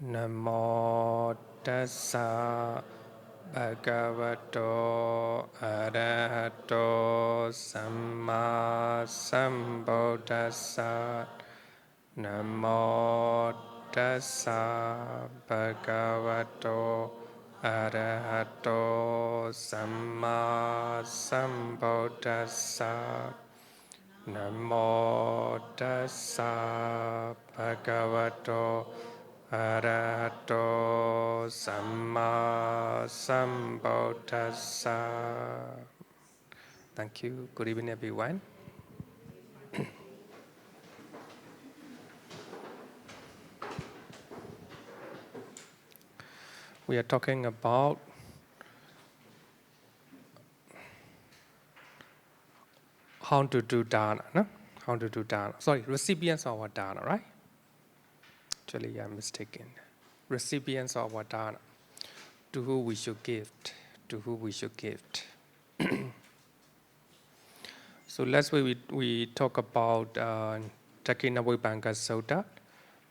Namo tassa bhagavato arahato samma sambuddhassa. Namo tassa bhagavato arahato samma sambuddhassa. Namo tassa bhagavato arahato samma sambuddhassa. Thank you. Good evening, everyone. We are talking about how to do Dāna, no? How to do Dāna. Sorry, recipients of our Dāna, right? Actually, I'm mistaken. Recipients of our Dāna. To who we should give. To who we should give. So last week we talk about Chaļaṅgadāna,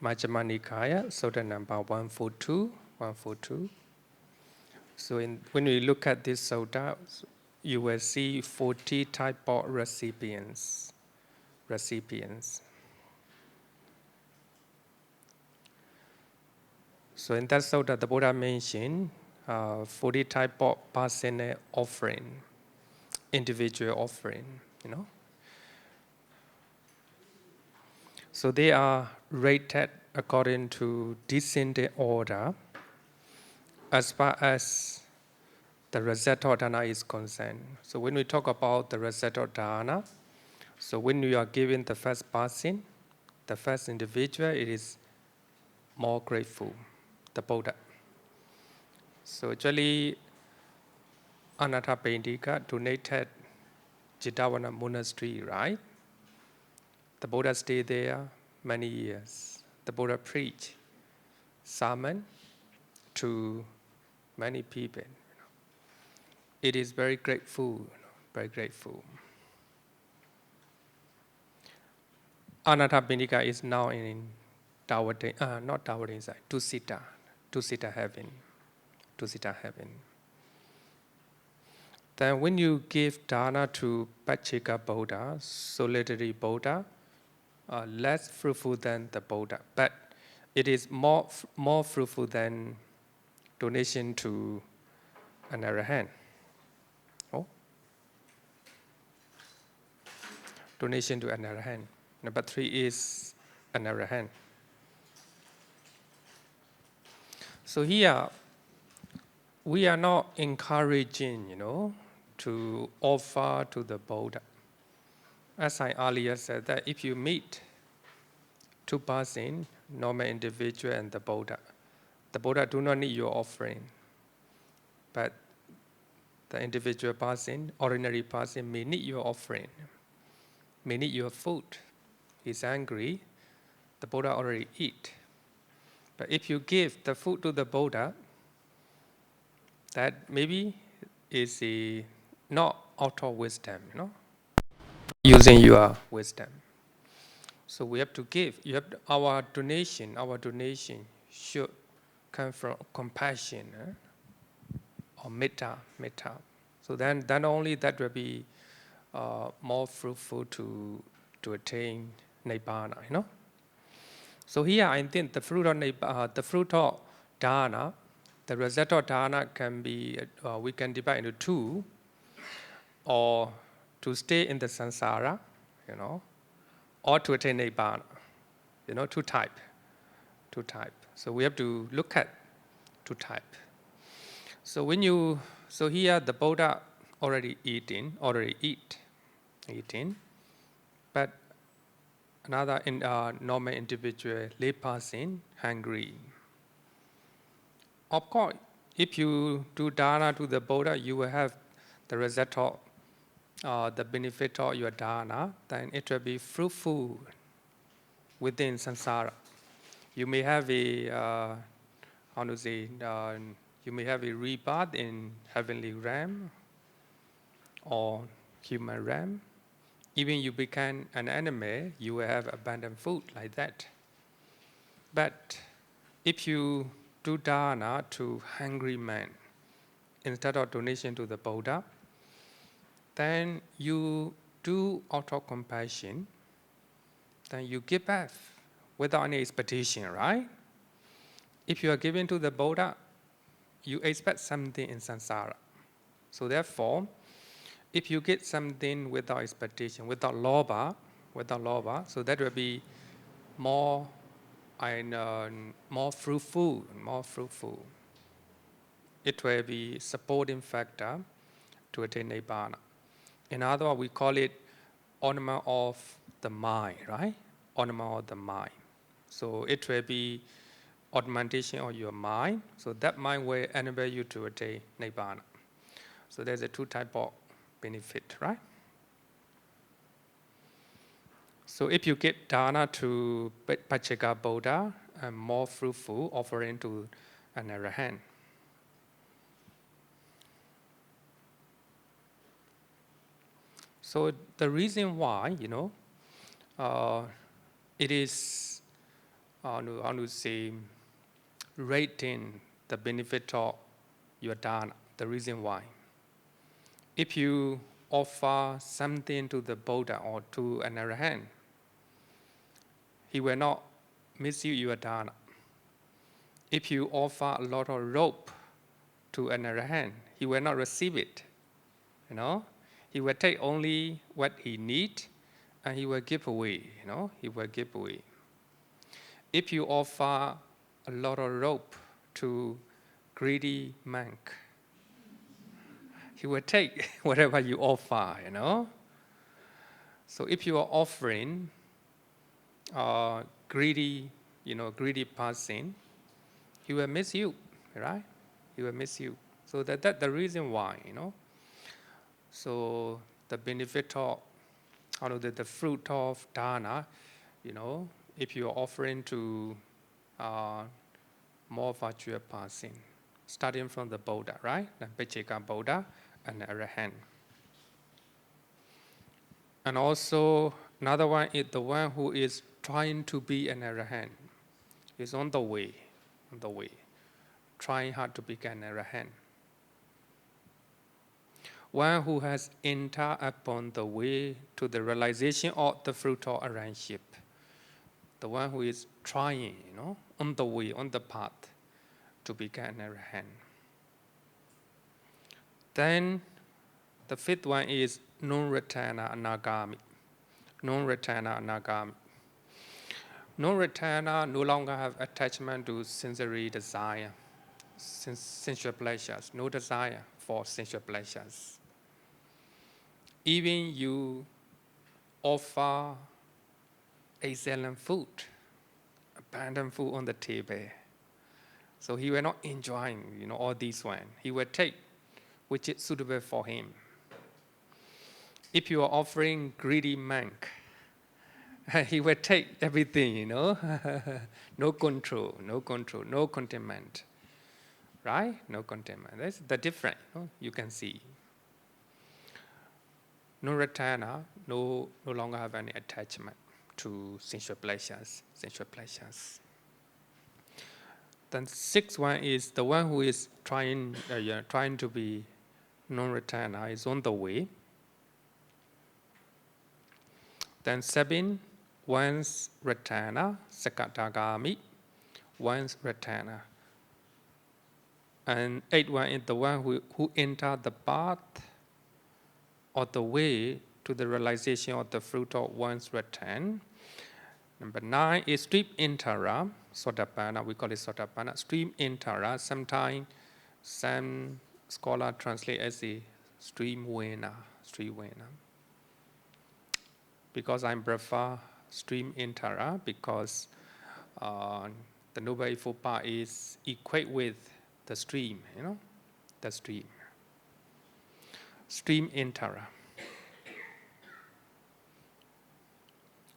Majjhima Nikaya, Sutta number 142. 142. So when we look at this sutta, you will see 40 type of recipients. So in that sutta, the Buddha mentioned 40 type of personal offering, individual offering, you know. So they are rated according to descending order as far as the Recipients is concerned. So when we talk about the Recipients, so when you are giving the first person, the first individual, it is more grateful, the Buddha. So actually, Anathapindika donated Jetavana monastery, right? The Buddha stayed there many years. The Buddha preached sermon to many people. It is very grateful, very grateful. Anathapindika is now in not Tawati inside, two-seater heaven. Then when you give Dāna to Pacceka Buddha, solitary Buddha, less fruitful than the Buddha, but it is more fruitful than donation to an Arahant. Oh? Donation to an Arahant. Number 3 is an Arahant. So here, we are not encouraging, to offer to the Buddha. As I earlier said, that if you meet two persons, normal individual and the Buddha do not need your offering. But the individual person, ordinary person, may need your offering, may need your food. He's angry, the Buddha already eat. But if you give the food to the Buddha, that maybe is not out of wisdom, using your wisdom. So we have to give. Our donation should come from compassion or metta. So then only that will be more fruitful to attain nibbana, So here I think the fruit of Dāna, the result of Dāna can be, we can divide into two, or to stay in the samsara, or to attain nibbana, two type. So we have to look at two type. So here the Buddha already eat, but another normal individual, lay person, hungry. Of course, if you do Dāna to the Buddha, you will have the result of the benefit of your Dāna, then it will be fruitful within samsara. You may have a, you may have a rebirth in heavenly realm or human realm. Even you become an animal, you will have abundant food like that. But if you do Dāna to hungry men instead of donation to the Buddha, then you do auto-compassion, then you give back without any expectation, right? If you are giving to the Buddha, you expect something in samsara. So therefore, if you get something without expectation, without lobha, so that will be more and more fruitful. It will be supporting factor to attain nibbana. In other words, we call it ornament of the mind, right? Ornament of the mind. So it will be augmentation of your mind. So that mind will enable you to attain nibbana. So there's a two type of benefit, right? So if you get Dāna to Pacceka Buddha, more fruitful offering to an Arahant. So the reason why, it is, I would say, rating the benefit of your Dāna, the reason why. If you offer something to the Buddha or to an Arahant, he will not misuse your Dāna. If you offer a lot of rope to an Arahant, he will not receive it. He will take only what he needs and he will give away. He will give away. If you offer a lot of rope to greedy monk, he will take whatever you offer. So if you are offering greedy person, he will miss you, right? He will miss you. So that's the reason why, So the benefit of, the fruit of Dāna, if you are offering to more virtuous person, starting from the Buddha, right? The Pacceka Buddha and the Arahant. And also another one is the one who is trying to be an Arahant. Is on the way, trying hard to become an Arahant. One who has entered upon the way to the realization of the fruit of arahantship. The one who is trying, on the way, on the path to become an Arahant. Then the fifth one is non-returner anagami. Non-returner anagami. Non-returner no longer have attachment to sensory desire, sensual pleasures, no desire for sensual pleasures. Even you offer excellent food, abundant food on the table, so he will not enjoy, all these one. He will take which is suitable for him. If you are offering greedy monk, he will take everything, no control, no contentment, right? No contentment. That's the difference. You can see. No returner, no longer have any attachment to sensual pleasures. Then sixth one is the one who is trying to be non-returner is on the way. Then seven, one's returner, sakatagami, one's returner. And eighth one is the one who entered the path or the way to the realization of the fruit of one's return. Number 9 is stream enterer, sotapanna, we call it sotapanna, stream enterer. Sometimes some scholar translate as a stream winner. Because I prefer stream enterer because the Noble Eightfold Path is equate with the stream, the stream. Stream enterer.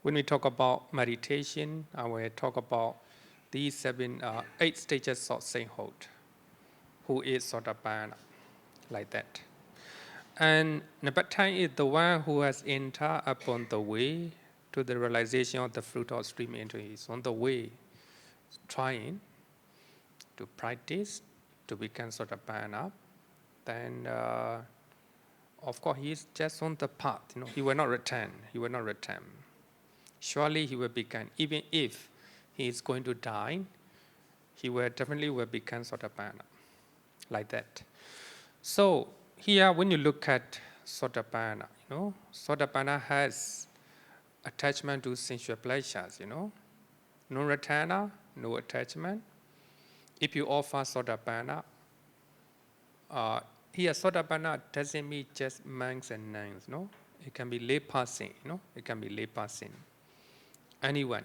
When we talk about meditation, I will talk about these 8 stages of sainthood, who is Sotapanna, like that. And number 10 is the one who has entered upon the way to the realization of the fruit of stream entry. Is on the way, trying. to practice, to become Sotapanna, then of course he is just on the path. He will not return. He will not return. Surely he will become, even if he is going to die, he will definitely become Sotapanna, like that. So here, when you look at Sotapanna, Sotapanna has attachment to sensual pleasures. No returner, no attachment. If you offer Sotapanna, here Sotapanna doesn't mean just monks and nuns. It can be lay person. It can be lay person. Anyone.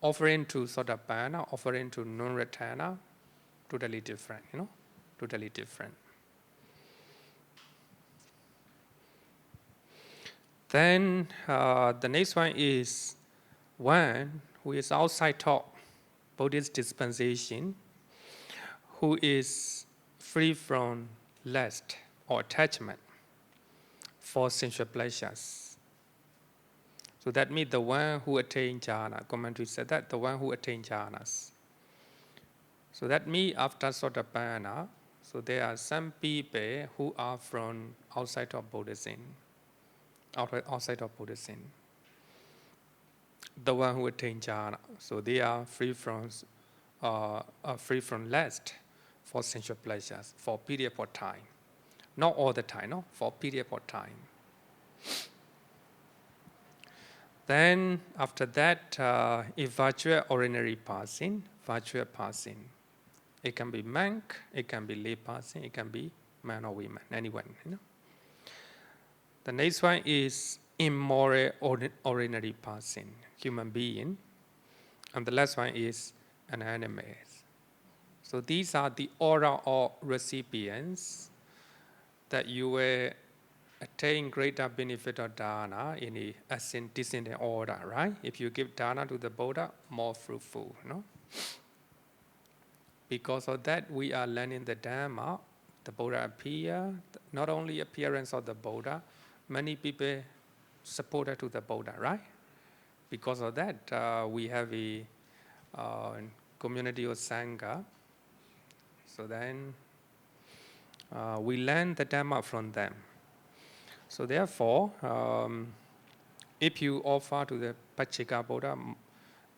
Offering to Sotapanna, offering to non-returner, totally different. Totally different. Then the next one is one who is outside of Buddhist dispensation, who is free from lust or attachment for sensual pleasures. So that means the one who attains jhana. Commentary said that the one who attains jhanas. So that means after Sotapanna, so there are some people who are from outside of Buddhism. Outside of Buddhism. The one who attains jhana, so they are free from lust for sensual pleasures for period of time. Not all the time, no? For period of time. Then after that, a virtual ordinary person, it can be monk, it can be lay person, it can be man or woman, anyone. The next one is immoral ordinary person, human being, and the last one is an animal. So these are the order of recipients that you will attain greater benefit of Dāna in a descending order, right? If you give Dāna to the Buddha, more fruitful, Because of that, we are learning the Dhamma. The Buddha appear, not only appearance of the Buddha, many people supported to the Buddha, right? Because of that, we have a community of Saṅghika. So then we learn the Dhamma from them. So therefore, if you offer to the Pacceka Buddha,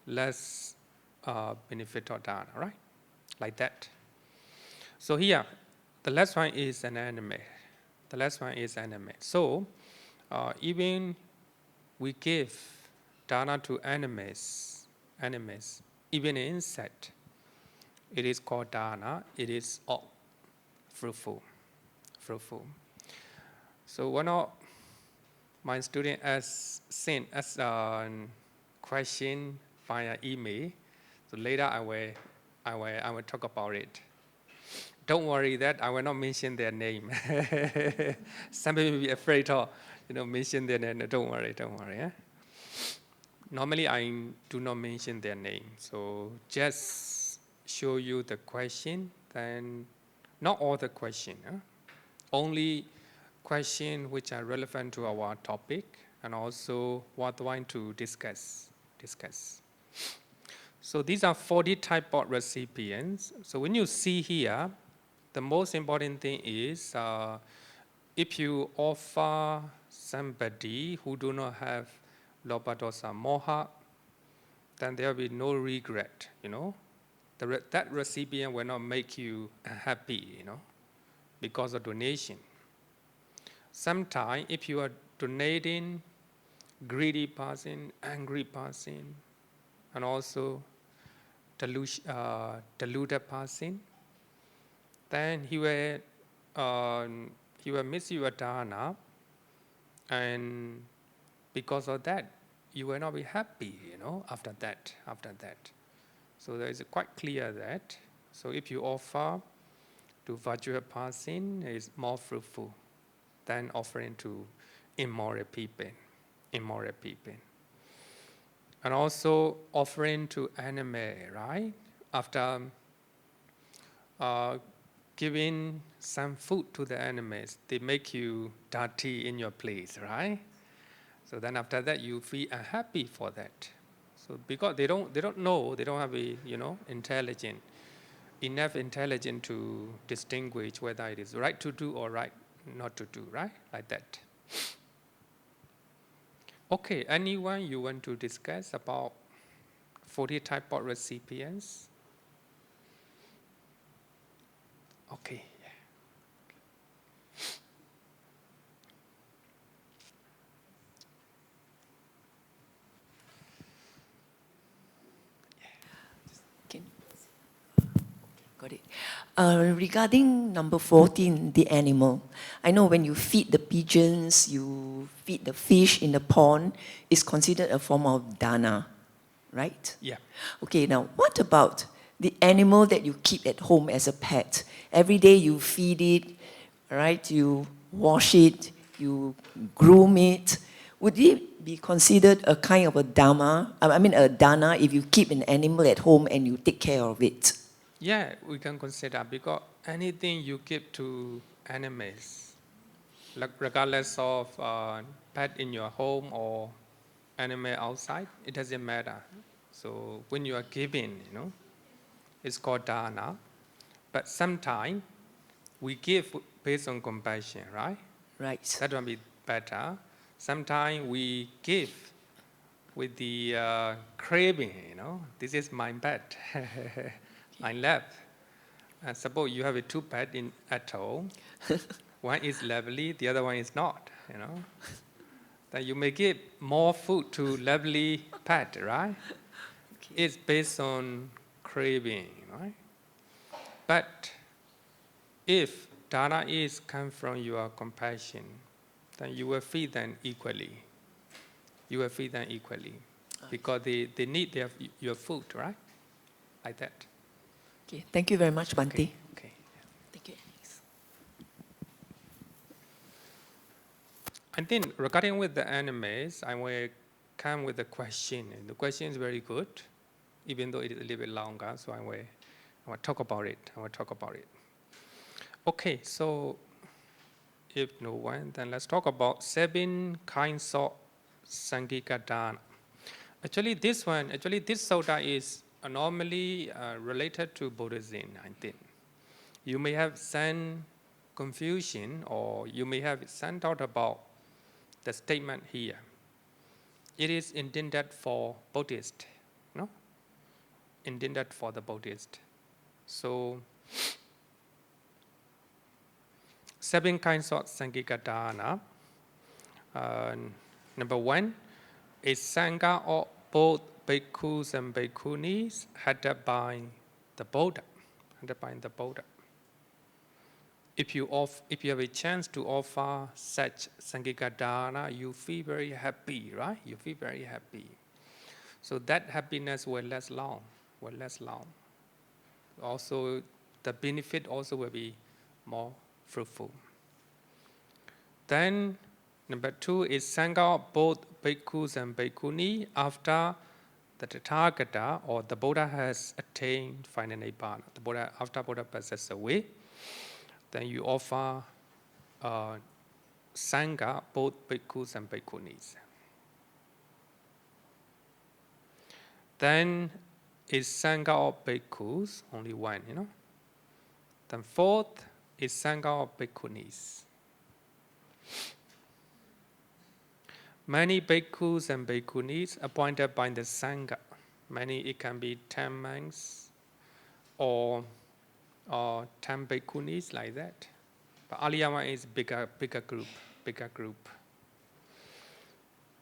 less benefit of Dāna, right? Like that. So here, the last one is an animal. The last one is animal. So even we give Dāna to animals, even insect, it is called Dāna. It is fruitful. So one of my students has sent us a question via email. So later I will talk about it. Don't worry that I will not mention their name. Some people will be afraid of mention their name. Don't worry. Normally I do not mention their name. So just show you the question, then not all the question. Only questions which are relevant to our topic and also what we want to discuss. So these are 40 type of recipients. So when you see here, the most important thing is if you offer somebody who do not have lobha dosa moha, then there will be no regret, That recipient will not make you happy, because of donation. Sometimes if you are donating greedy person, angry person, and also deluded person, then he will miss your Dāna, and because of that, you will not be happy, after that. So there is quite clear that. So if you offer to virtual person, is more fruitful than offering to immoral people. And also offering to animal, right? After giving some food to the animals, they make you dirty in your place, right? So then after that, you feel unhappy for that. So because they don't know, they don't have a enough intelligence to distinguish whether it is right to do or right not to do, right? Like that. Okay, anyone you want to discuss about 40 type of recipients? Okay. Got it. Regarding number 14, the animal. I know when you feed the pigeons, you feed the fish in the pond, it's considered a form of Dāna, right? Yeah. Okay, now what about the animal that you keep at home as a pet? Every day you feed it, right? You wash it, you groom it. Would it be considered a kind of a Dharma, a Dāna, if you keep an animal at home and you take care of it? Yeah, we can consider because anything you give to animals, like regardless of pet in your home or animal outside, it doesn't matter. So when you are giving, it's called Dāna. But sometimes we give based on compassion, right? Right. That will be better. Sometimes we give with the craving, this is my pet, I love. And suppose you have a two pet at home, one is lovely, the other one is not, Then you may give more food to lovely pet, right? Okay. It's based on craving, right? But if Dāna is come from your compassion, then you will feed them equally. You will feed them equally. Because they need your food, right? Like that. Okay, thank you very much, Bhante. Okay. Thank you. I think regarding with the animals, I will come with a question. And the question is very good, even though it is a little bit longer, so I will talk about it. Okay, so if no one, then let's talk about 7 kinds of Saṅghika-dāna. Actually, this sutta is normally related to Buddhism, I think. You may have some confusion or you may have some doubt about the statement here. It is intended for Buddhist, no? Intended for the Buddhist. So, 7 kinds of Saṅghika-dāna. Number 1 is Sangha of both bhikkhus and bhikkhunis headed by the Buddha. If you have a chance to offer such Saṅghika-dāna, you feel very happy, right? You feel very happy. So that happiness will last long. Also, the benefit also will be more fruitful. Then, number 2 is Sangha of both bhikkhus and bhikkhunis after the Tathagata or the Buddha has attained final Nibbana. After Buddha passes away, then you offer Sangha, both bhikkhus and bhikkhunis. Then is Sangha of bhikkhus, only one, Then 4th is Sangha of bhikkhunis. Many bhikkhus and bhikkhunis appointed by the Sangha. Many, it can be 10 monks or 10 bhikkhunis like that. But Aliyama is bigger group.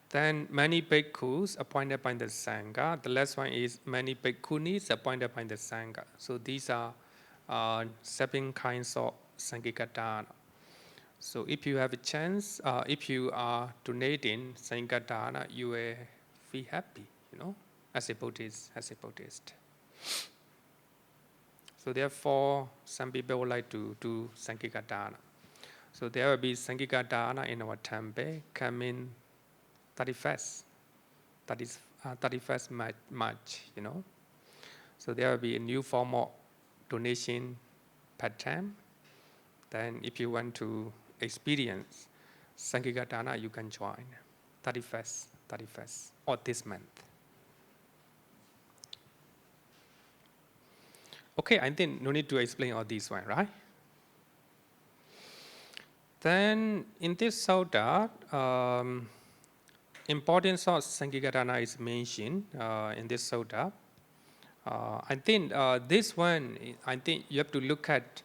Then many bhikkhus appointed by the Sangha. The last one is many bhikkhunis appointed by the Sangha. So these are 7 kinds of Saṅghika-dāna. So if you have a chance, if you are donating Saṅghika-dāna, you will feel happy, as a Buddhist. So therefore, some people would like to do Saṅghika-dāna. So there will be Saṅghika-dāna in our temple coming 31st March, So there will be a new form of donation pattern. Then if you want to experience Saṅghika-dāna, you can join 31st, or this month. Okay, I think no need to explain all this one, right? Then in this sutta, importance of Saṅghika is mentioned in this sutta. I think this one, I think you have to look at,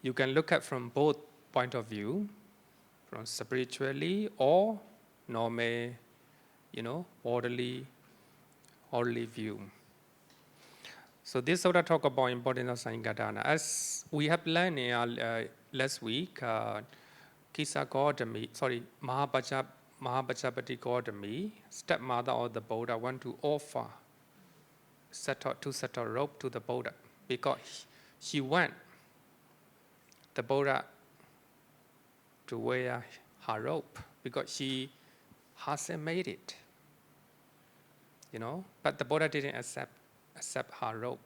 you can look at from both point of view, from spiritually or normal, orderly view. So this sutta talk about importance of Saṅghika. As we have learned in last week, Kisa Gautami, Mahapajapati Gautami, stepmother of the Buddha, want to offer two set of rope to the Buddha because she want the Buddha to wear her robe because she hasn't made it, but the Buddha didn't accept her robe.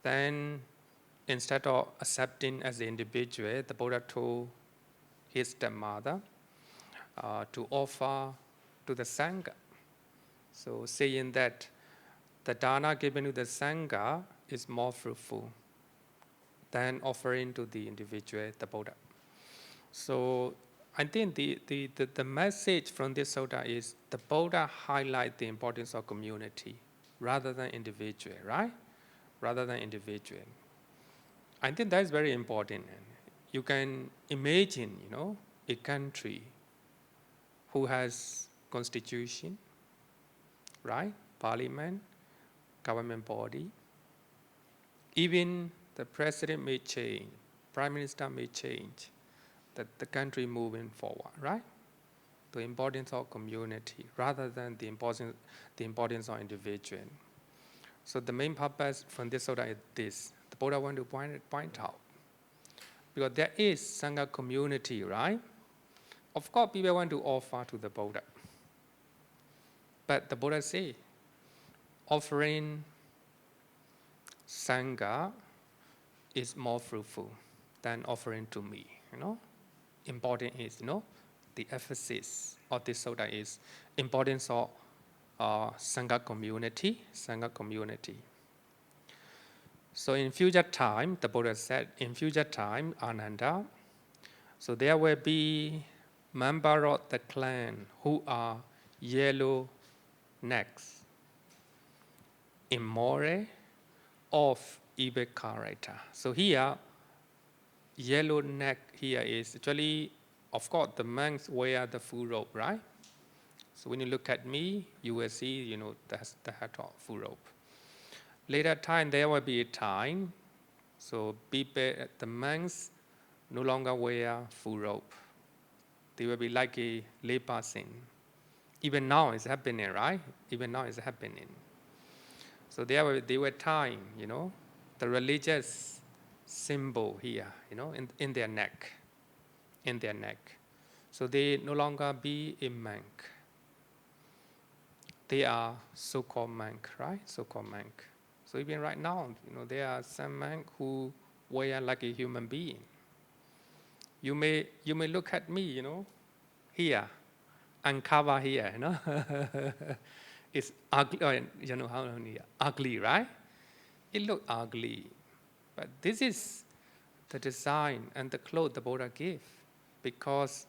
Then instead of accepting as an individual, the Buddha told his stepmother to offer to the Saṅghika. So saying that the Dāna given to the Saṅghika is more fruitful than offering to the individual, the Buddha. So I think the message from this sutta is the Buddha highlight the importance of community rather than individual, right? Rather than individual. I think that is very important. You can imagine, a country who has constitution, right? Parliament, government body. Even the president may change, prime minister may change, that the country moving forward, right? The importance of community rather than the importance of individual. So the main purpose from this sutta is this. The Buddha want to point out. Because there is Saṅghika community, right? Of course, people want to offer to the Buddha. But the Buddha say, offering Saṅghika is more fruitful than offering to me, Important is, the emphasis of this sutta is importance of Saṅghika community. So in future time, the Buddha said, in future time, Ananda, so there will be member of the clan who are yellow necks, immoral, of evil character. So here, yellow neck here is actually, of course, the monks wear the full robe, right? So when you look at me, you will see, that's the head of full robe. Later time, there will be a time, so people, the monks no longer wear full robe. They will be like a lay person. Even now it's happening, right? Even now it's happening. So there were time, the religious symbol here, in their neck. So they no longer be a monk. They are so-called monk, right? So-called monk. So even right now, there are some monks who wear like a human being. You may look at me, here, uncover here, It's ugly, ugly, right? It looks ugly. But this is the design and the clothes the Buddha gave. Because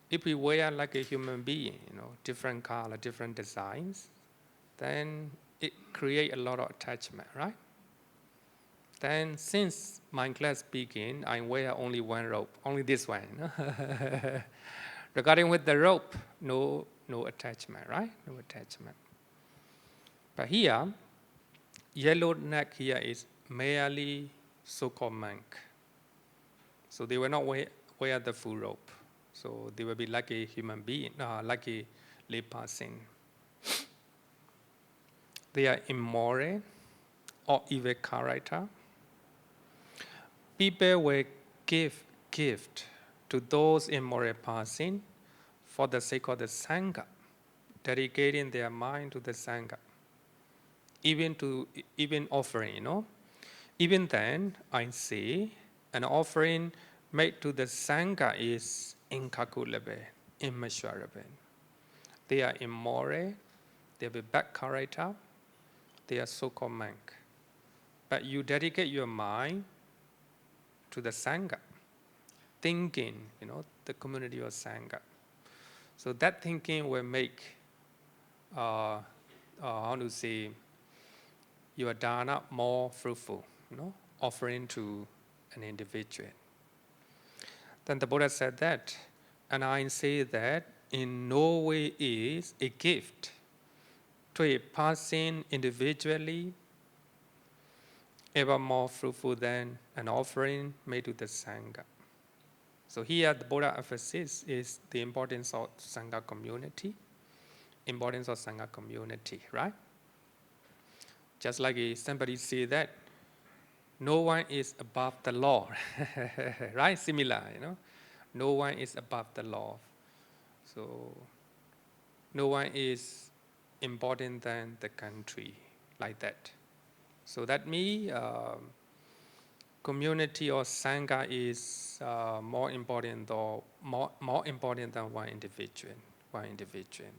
if we wear like a human being, different color, different designs, then it creates a lot of attachment, right? Then since my class began, I wear only one robe, only this one. Regarding with the rope, no attachment, right? No attachment. But here, yellow neck here is merely so-called monk. So they will not wear the full robe. So they will be like a human being, like a lay person. They are immoral or evil character. People will give gift to those immoral person for the sake of the Saṅghika, dedicating their mind to the Saṅghika. Even offering, Even then, I say, an offering made to the Saṅghika is incalculable, immeasurable. They are immoral, they have a bad character, they are so-called monk. But you dedicate your mind to the Saṅghika, thinking, the community of Saṅghika. So that thinking will make, your Dāna more fruitful, offering to an individual. Then the Buddha said that, and I say that in no way is a gift to a person individually ever more fruitful than an offering made to the Saṅghika. So here the Buddha emphasis is the importance of Saṅghika community, right? Just like somebody say that no one is above the law, right? Similar, no one is above the law. So no one is important than the country, like that. So that means community or Saṅghika is more important than one individual.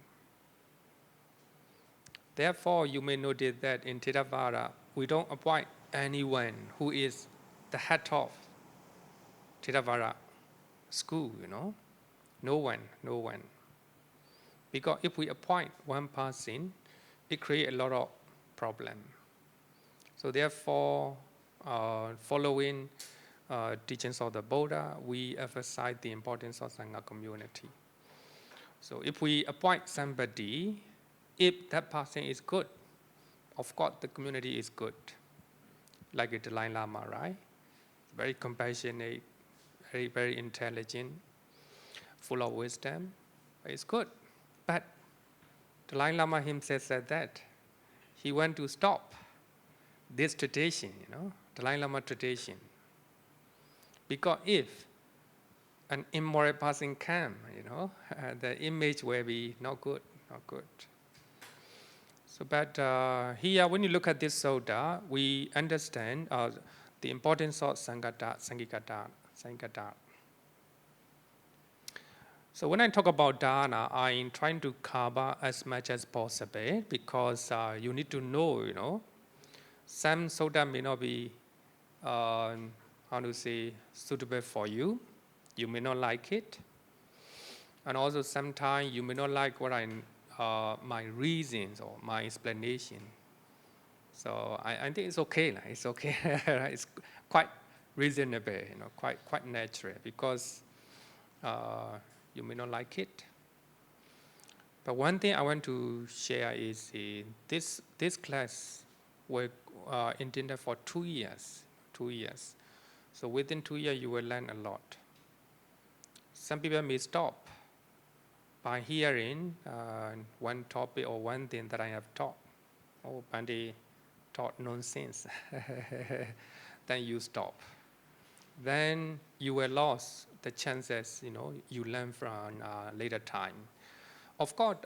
Therefore, you may notice that in Theravada, we don't appoint anyone who is the head of Theravada school, No one. Because if we appoint one person, it creates a lot of problems. So therefore, following teachings of the Buddha, we emphasize the importance of Saṅghika community. So if we appoint somebody, if that person is good, of course the community is good. Like the Dalai Lama, right? Very compassionate, very intelligent, full of wisdom. It's good. But Dalai Lama himself said that he want to stop this tradition, Dalai Lama tradition. Because if an immoral person comes, the image will be not good. So, but here, when you look at this sutta, we understand the importance of Saṅghika. So when I talk about Dāna, I'm trying to cover as much as possible because you need to know, some sutta may not be, suitable for you. You may not like it. And also sometimes you may not like what my reasons or my explanation. So I think it's okay. It's okay. It's quite reasonable, quite natural because you may not like it. But one thing I want to share is this class was intended for 2 years. So within 2 years, you will learn a lot. Some people may stop by hearing one topic or one thing that I have taught. Oh, Pandey taught nonsense. Then you stop. Then you will lose the chances, you learn from later time. Of course,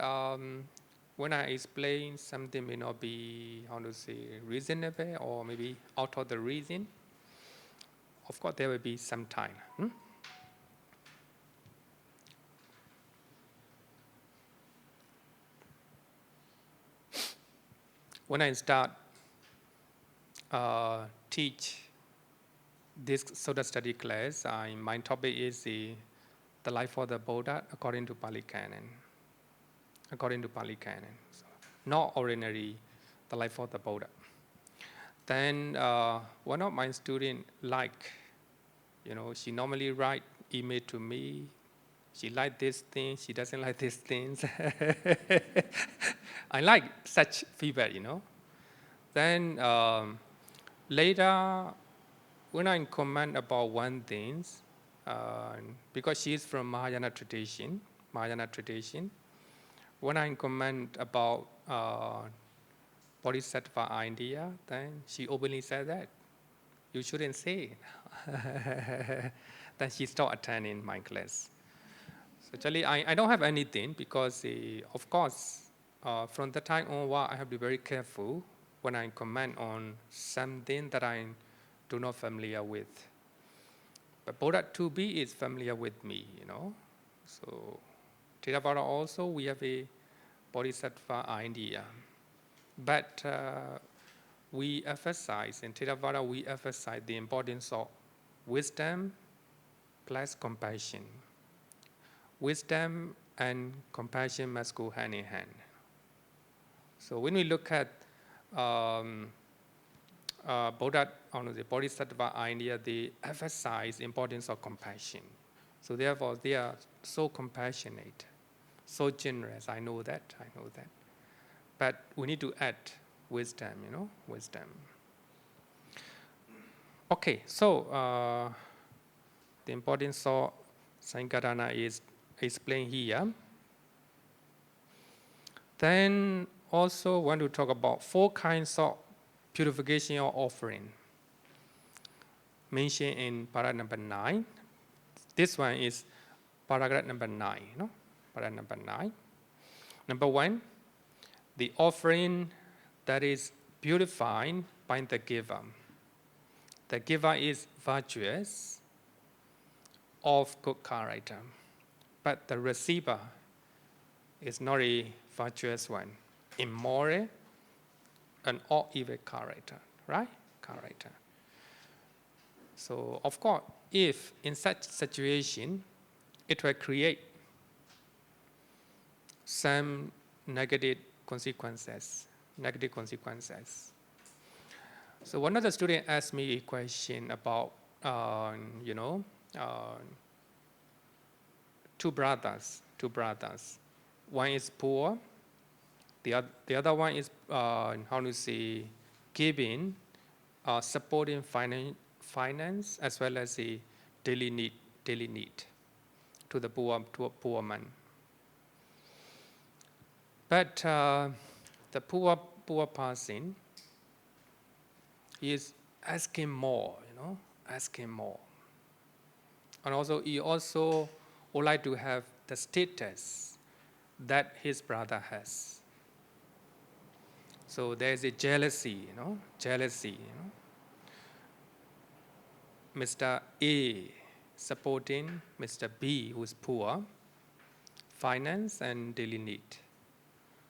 when I explain something may not be, reasonable or maybe out of the reason, of course there will be some time. When I start teach this Sutta study class, my topic is the life of the Buddha according to Pali Canon. So, not ordinary, the life of the Buddha. Then one of my students she normally write email to me. She like this thing, she doesn't like these things. I like such feedback, Then later, when I comment about one thing, because she is from Mahayana tradition, when I comment about Bodhisattva idea, then she openly said that you shouldn't say it. Then she stopped attending my class. So actually, I don't have anything because, of course, from the time onward, I have to be very careful when I comment on something that I do not familiar with. But Buddha 2B is familiar with me, you know. So Theravada also, we have a Bodhisattva idea. But we emphasize, in Theravada, we emphasize the importance of wisdom plus compassion. Wisdom and compassion must go hand in hand. So when we look at Buddha, the Bodhisattva idea, they emphasize the importance of compassion. So therefore, they are so compassionate, so generous. I know that. But we need to add wisdom, you know, wisdom. Okay, so the importance of Saṅghika is explained here. Then also want to talk about 4 kinds of purification or offering mentioned in paragraph number 9. This one is paragraph number 9. No? Paragraph number 9. Number 1, the offering that is purified by the giver. The giver is virtuous, of good character, but the receiver is not a virtuous one, immoral, and or evil character, right? Character. So, of course, if in such situation, it will create some negative consequences. So one of the students asked me a question about, two brothers. One is poor. The other one is, giving, supporting finance as well as the daily need to the poor man. But the poor person is asking more, asking more. And also, he also would like to have the status that his brother has. So there is a jealousy, Mr. A supporting Mr. B, who is poor, finance and daily need.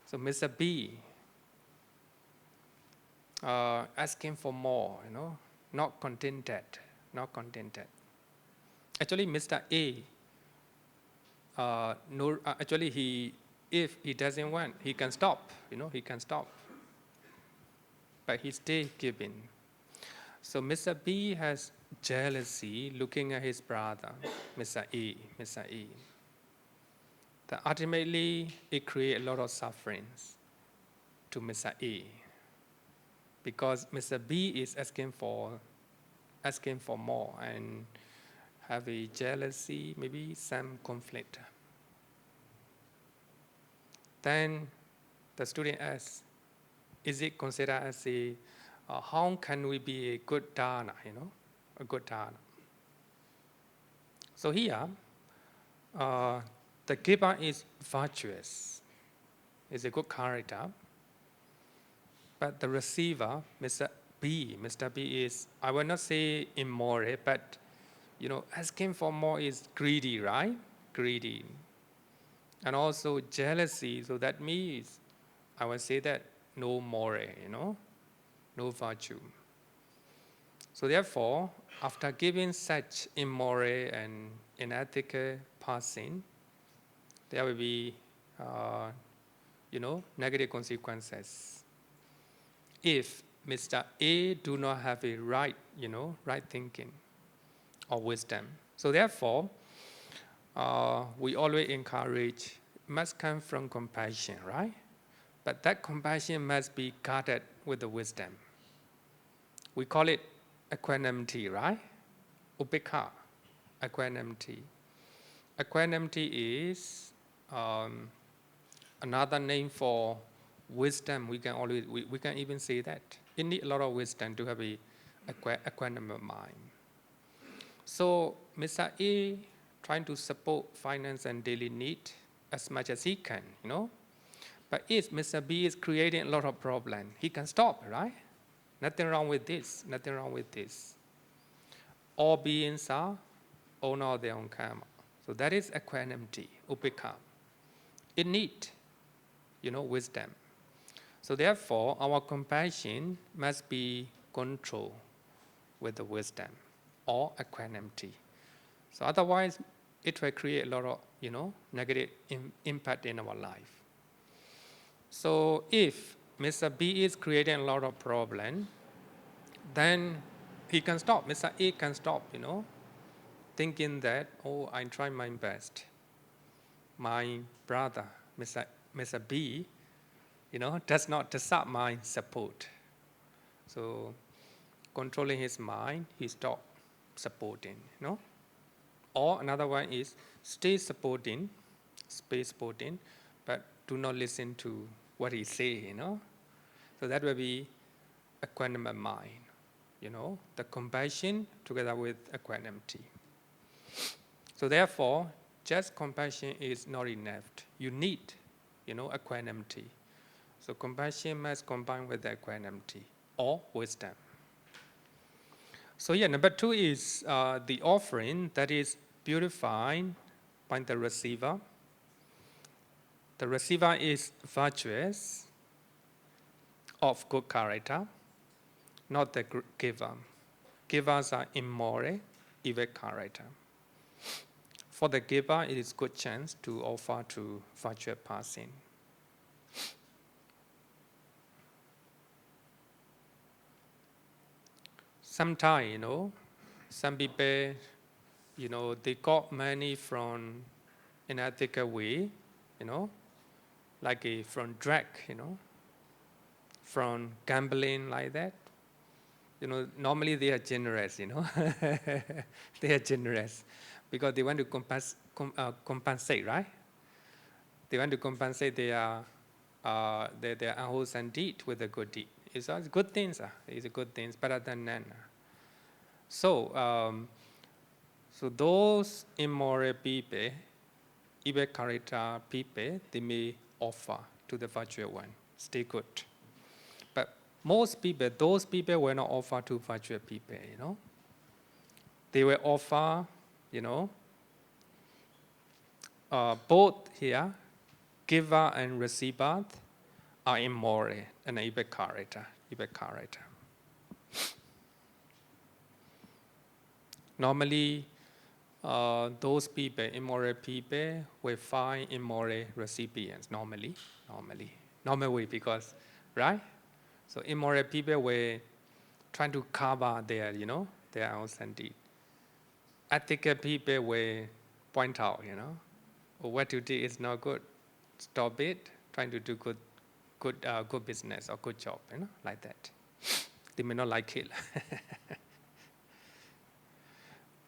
So Mr. B asking for more, not contented. Actually, Mr. A, if he doesn't want, he can stop, But he still giving. So Mr. B has jealousy looking at his brother, Mr. A. That ultimately, it creates a lot of sufferings to Mr. A. Because Mr. B is asking for more and have a jealousy, maybe some conflict. Then the student asks, is it considered as how can we be a good Dāna, a good Dāna? So here, the giver is virtuous, is a good character, but the receiver, Mr. B is, I will not say immoral, but asking for more is greedy, right? Greedy. And also jealousy, so that means, I will say that no moral, no virtue. So therefore, after giving such immoral and unethical person, there will be, negative consequences. If Mr. A do not have a right thinking or wisdom. So therefore, we always encourage, must come from compassion, right? But that compassion must be guarded with the wisdom. We call it equanimity, right? Upekha, equanimity. Equanimity is another name for wisdom. We can even say that. You need a lot of wisdom to have a equanimous mind. So Mr. A trying to support finance and daily need as much as he can, But if Mr. B is creating a lot of problem, he can stop, right? Nothing wrong with this. All beings are owner of their own karma. So that is equanimity, upekha. It needs, wisdom. So therefore, our compassion must be controlled with the wisdom or equanimity. So otherwise, it will create a lot of, negative impact in our life. So if Mr. B is creating a lot of problem, then he can stop. Mr. A can stop, thinking that, oh, I try my best. My brother, Mr. B, does not deserve my support. So controlling his mind, he stop supporting, Or another one is stay supporting, but do not listen to what he say, So that will be equanimous mind, the compassion together with equanimity. So therefore, just compassion is not enough. You need, equanimity. So compassion must combine with equanimity or wisdom. So number 2 is the offering that is purified by the receiver. The receiver is virtuous, of good character, not the giver. Givers are immoral, evil character. For the giver, it is good chance to offer to virtuous person. Sometimes, some people, they got money from an ethical way, like from drug, from gambling like that. Normally they are generous, they are generous because they want to compensate, right? They want to compensate their unwholesome deed with a good deed. It's good things. It's a good things, better than none. So those immoral people, evil character people, they may offer to the virtuous one, stay good. But most people, those people will not offer to virtuous people, They will offer, both here, giver and receiver are immoral and evil character. Normally, those people, immoral people, will find immoral recipients. Normal way because, right? So immoral people will try to cover their, their own deed. Ethical people will point out, what you did is not good. Stop it. Trying to do good business or good job, like that. They may not like it.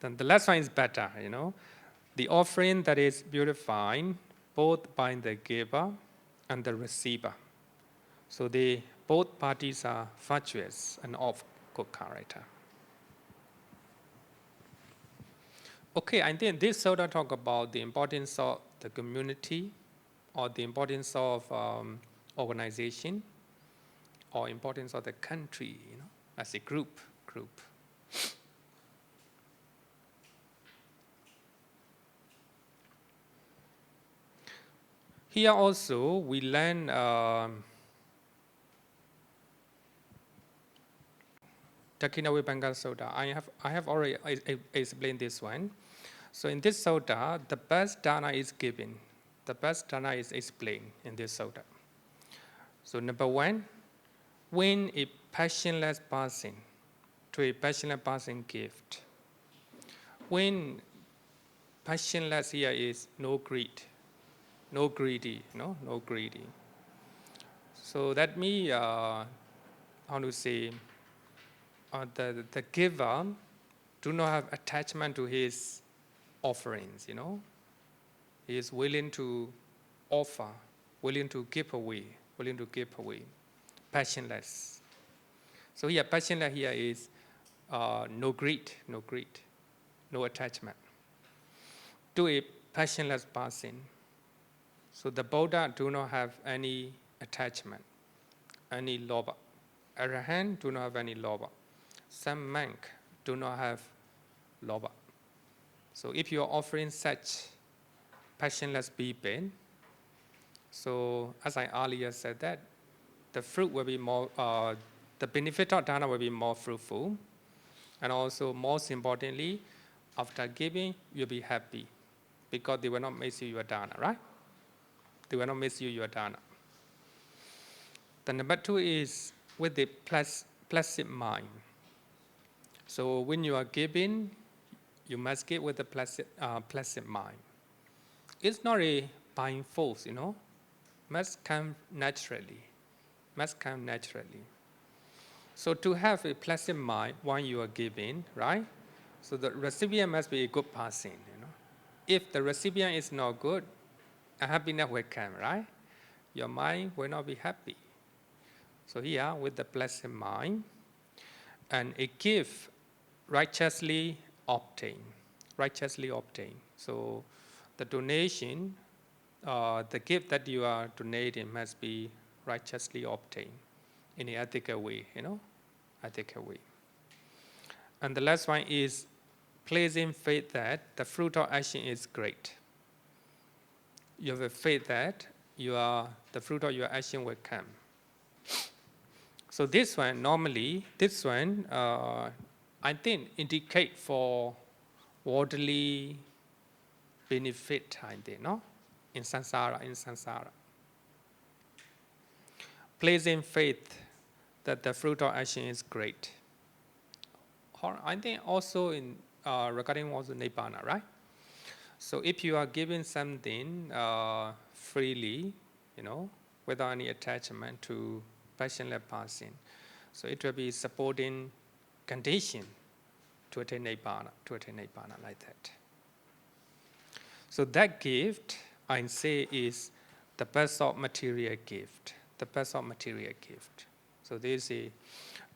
Then the last one is better, The offering that is purified both by the giver and the receiver. So both parties are virtuous and of good character. Okay, I think this sutta talk about the importance of the community or the importance of organization or importance of the country, as a group. Here also we learn Dakkhina-vibhanga Sutta. I have already explained this one. So in this sutta, the best Dāna is given. The best Dāna is explained in this sutta. So number 1, when a passionless person to a passionless person gift. When passionless here is no greed, no greedy, no greedy. So that means, how to say, the giver do not have attachment to his offerings, He is willing to offer, willing to give away, passionless. So here, passionless here is no greed, no attachment. To a passionless person, so the Buddha do not have any attachment, any lobha. Arahant do not have any lobha. Some monk do not have lobha. So if you are offering such passionless people, so as I earlier said that the fruit will be more, the benefit of Dāna will be more fruitful. And also, most importantly, after giving, you'll be happy because they will not miss you your Dāna, right? They will not miss you your Dāna. The number 2 is with the placid mind. So when you are giving, you must give with a placid mind. It's not a buying force, must come naturally. Must come naturally. So to have a placid mind when you are giving, right? So the recipient must be a good person, If the recipient is not good, unhappiness will come, right? Your mind will not be happy. So here, with the placid mind, and a gift righteously obtained. Righteously obtained. So the donation, the gift that you are donating must be righteously obtained in an ethical way, ethical way. And the last one is placing faith that the fruit of action is great. You have a faith that the fruit of your action will come. So this one, normally, I think indicate for worldly benefit, I think, no? In samsara. Placing faith that the fruit of action is great. Or I think also in regarding also Nibbana, right? So if you are giving something freely, without any attachment to passionless person, so it will be supporting condition to attain Nibbana like that. So that gift, I say, is the best of material gift. The best of material gift. So this is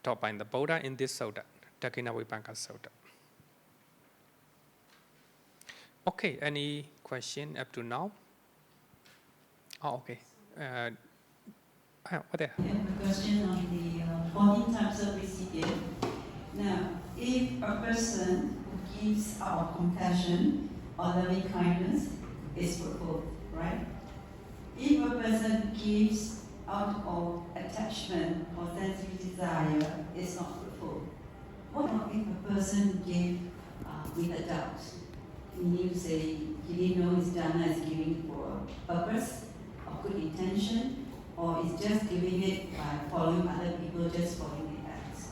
taught by the Buddha in this sutta, Dakkhina Vipaka Sutta. Okay, any question up to now? Oh, okay. What there? I have a question on the 14 types of recipient. Now, if a person who gives out of compassion or loving kindness is fruitful, right? If a person gives out of attachment or sensory desire, it's not fruitful. What about if a person gives with a doubt? Meaning, say, he didn't know his Dāna is giving for a purpose or good intention, or is just giving it by following other people, just following the acts.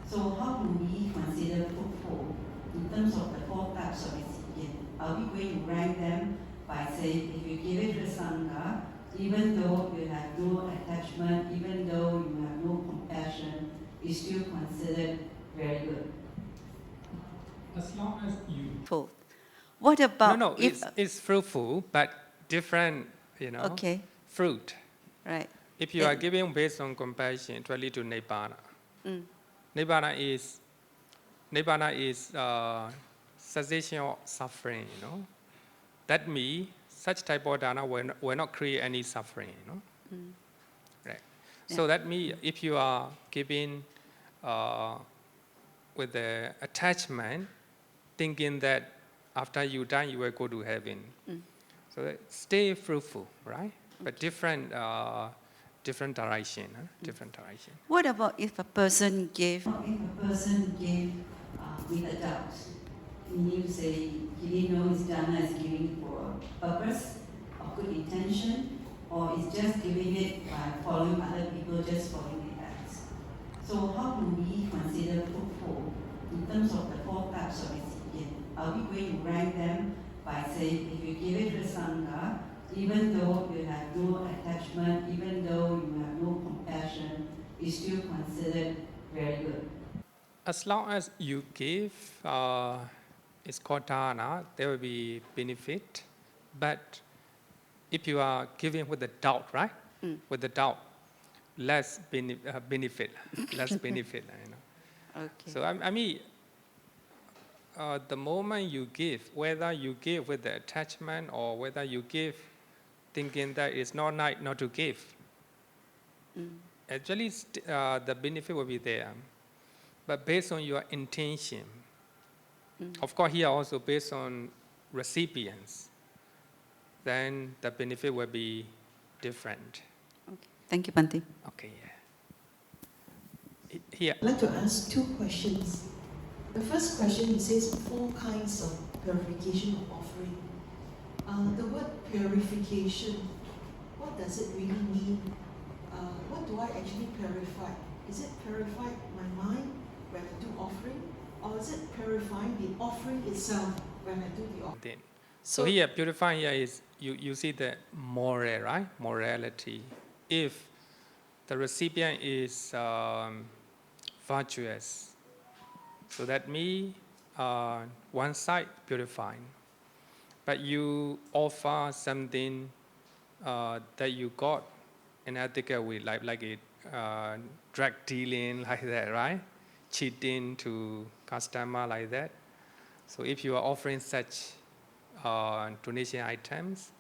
So how do we consider fruitful in terms of the 4 types of recipient? Are we going to rank them by saying, if you give it to the Saṅghika, even though you have no attachment, even though you have no compassion, it's still considered very good? As long as you... Full. What about No, if... it's fruitful, but different, Okay, fruit. right. If you are giving based on compassion, it will lead to Nibbana. Mm. Nibbana is cessation of suffering, That means such type of Dāna will not create any suffering, Mm. Right. Yeah. So that means if you are giving with the attachment, thinking that after you die you will go to heaven, so that stay fruitful, right? But different direction, different direction. What about if a person gave... If a person gave with a doubt, meaning, say, he didn't know his Dāna is giving for a purpose or good intention, or is just giving it by following other people, just following the acts. So how do we consider fruitful in terms of the 4 types of recipient? Are we going to rank them by saying, if you give it to the Saṅghika, even though you have no attachment, even though you have no compassion, it's still considered very good? As long as you give, it's called Dāna, there will be benefit. But if you are giving with the doubt, right? With the doubt, less benefit, less benefit. Okay. So I mean, the moment you give, whether you give with the attachment or whether you give thinking that it's not right not to give, actually the benefit will be there. But based on your intention, Of course, here also based on recipients, then the benefit will be different. Okay. Thank you, Bhante. Okay, yeah. Here. I'd like to ask two questions. The first question, it says 4 kinds of purification of offering. The word purification, what does it really mean? What do I actually purify? Is it purify my mind when I do offering? Or is it purifying the offering itself when I do the offering? So here, purifying here is, you see the moral, right? Morality. If the recipient is virtuous, so that means one side purifying. But you offer something that you got in ethical way, like it, drug dealing, like that, right? Cheating to customer, like that. So if you are offering such donation items,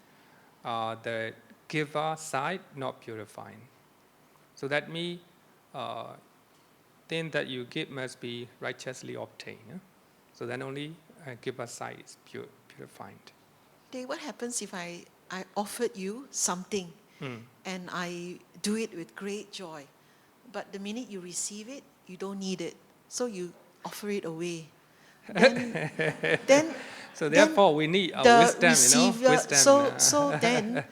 the giver side not purifying. So that means thing that you give must be righteously obtained. So then only giver side is purified. What happens if I offered you something and I do it with great joy, but the minute you receive it, you don't need it, so you offer it away? Then so therefore we need our the wisdom, receiver, wisdom. So then,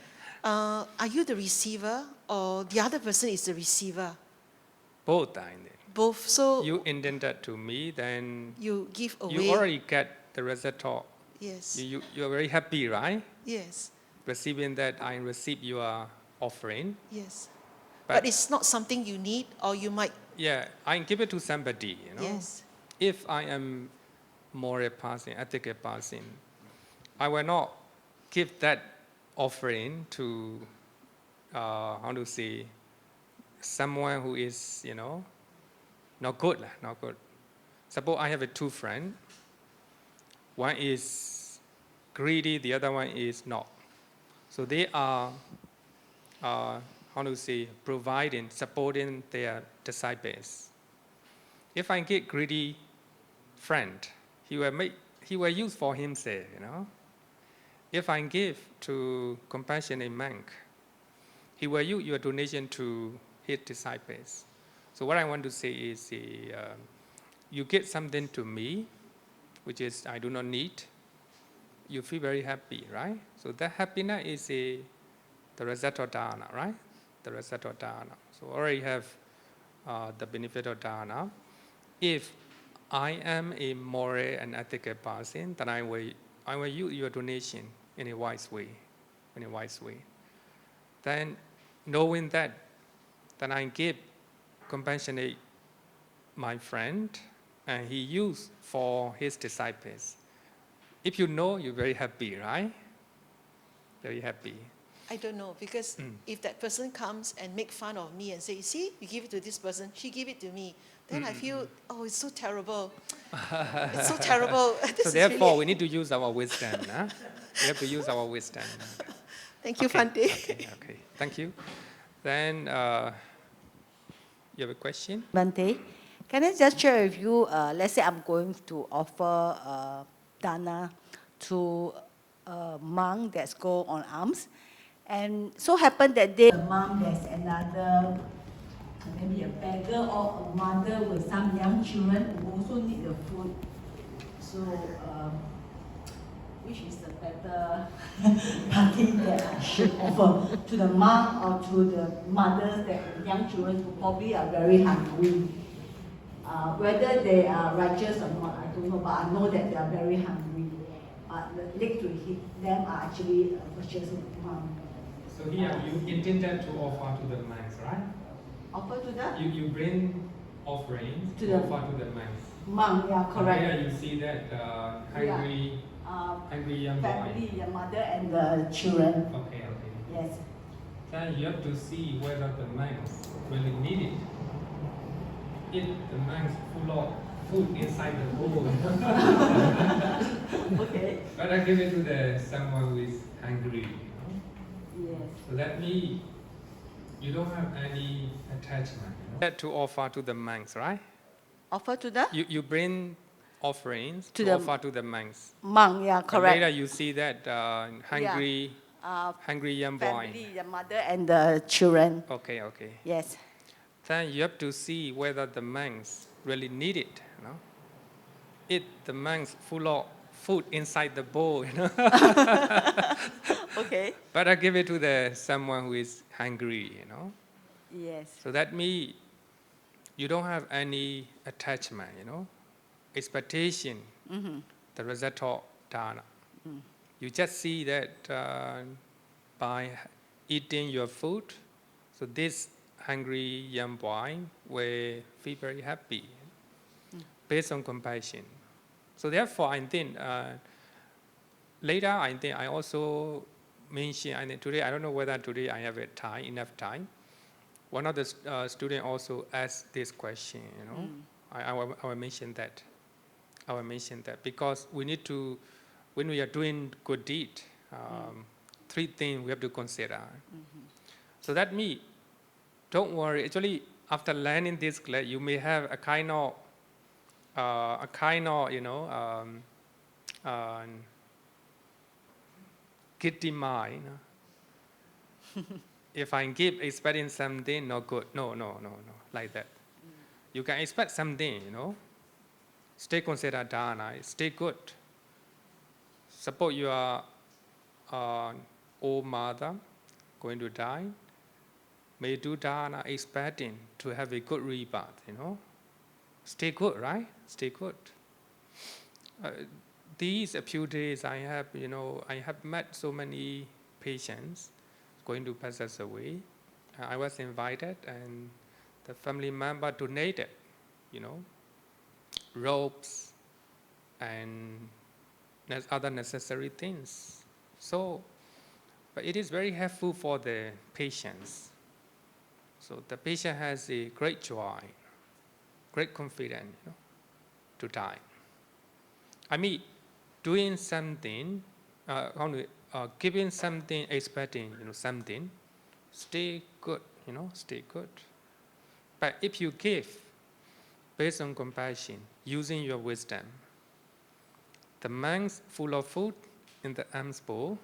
are you the receiver or the other person is the receiver? Both are in it. Both. So you intended to me, then you give away. You already get the result. Yes. You are very happy, right? Yes. Receiving that, I receive your offering. Yes. But it's not something you need, or you might. Yeah, I give it to somebody, Yes. If I am moral person, ethical person, I will not give that offering to, someone who is, not good. Suppose I have 2 friends. One is greedy, the other one is not. So they are, providing, supporting their disciples. If I get greedy friend, he will use for himself, If I give to compassionate monk, he will use your donation to his disciples. So what I want to say is, you get something to me, which is I do not need, you feel very happy, right? So that happiness is the result of Dāna, right? The result of Dāna. So already have the benefit of Dāna. If I am a moral and ethical person, then I will use your donation in a wise way, Then knowing that, then I give compassionate my friend, and he used for his disciples. If you know, you're very happy, right? Very happy. I don't know, because if that person comes and make fun of me and say, see, you give it to this person, she give it to me, then I feel, oh, it's so terrible. It's so terrible. So therefore, we need to use our wisdom. We have to use our wisdom. Thank you, Bhante. Okay. Thank you. Then, you have a question? Bhante, can I just share with you, let's say I'm going to offer Dāna to a monk that's go on alms, and so happened that day, among there's another, maybe a beggar or a mother with some young children who also need the food. So, which is the better party that I should offer, to the monk or to the mothers that young children who probably are very hungry? Whether they are righteous or not, I don't know, but I know that they are very hungry. But the leg to hit them are actually virtuous monks. So here you intended to offer to the monks, right? Offer to the? You bring offerings To to the offer to the monks. monk, yeah, correct. Here you see that hungry, hungry young family, boy. the mother and the children. Okay. Yes. Then you have to see whether the monks really need it. If the monks full of food inside the bowl, Okay. better give it to someone who is hungry. Yes. So that means you don't have any attachment. That to offer to the monks, right? Offer to the? You bring offerings To to the offer to the monks. monk, yeah, But correct. later you see that hungry, hungry young boy. Family, the mother and the children. Okay, okay. Yes. Then you have to see whether the monks really need it. You know, if the monks full of food inside the bowl, you know, Okay. better give it to the someone who is hungry. You know, Yes. so that means you don't have any attachment. You know, expectation. The result of Dāna. You just see that by eating your food, so this hungry young boy will feel very happy based on compassion. So therefore, I think later, I think I also mentioned, I think today, I don't know whether today I have enough time. One of the students also asked this question, you know. I will mention that. I will mention that because we need to, when we are doing good deed, 3 things we have to consider. So that means, don't worry. Actually, after learning this class, you may have a kind of you know, guilty mind. If I keep expecting something, not good. No, like that. You can expect something, you know. Stay consider Dāna, stay good. Suppose you are old mother going to die, may do Dāna expecting to have a good rebirth, you know. Stay good, right? Stay good. These few days I have, you know, I have met so many patients going to pass us away. I was invited and the family member donated, you know, robes and other necessary things. So, but it is very helpful for the patients. So the patient has a great joy, great confidence, you know, to die. I mean, doing something, giving something, expecting, you know, something, stay good, you know, stay good. But if you give based on compassion, using your wisdom, the monks full of food in the alms bowl,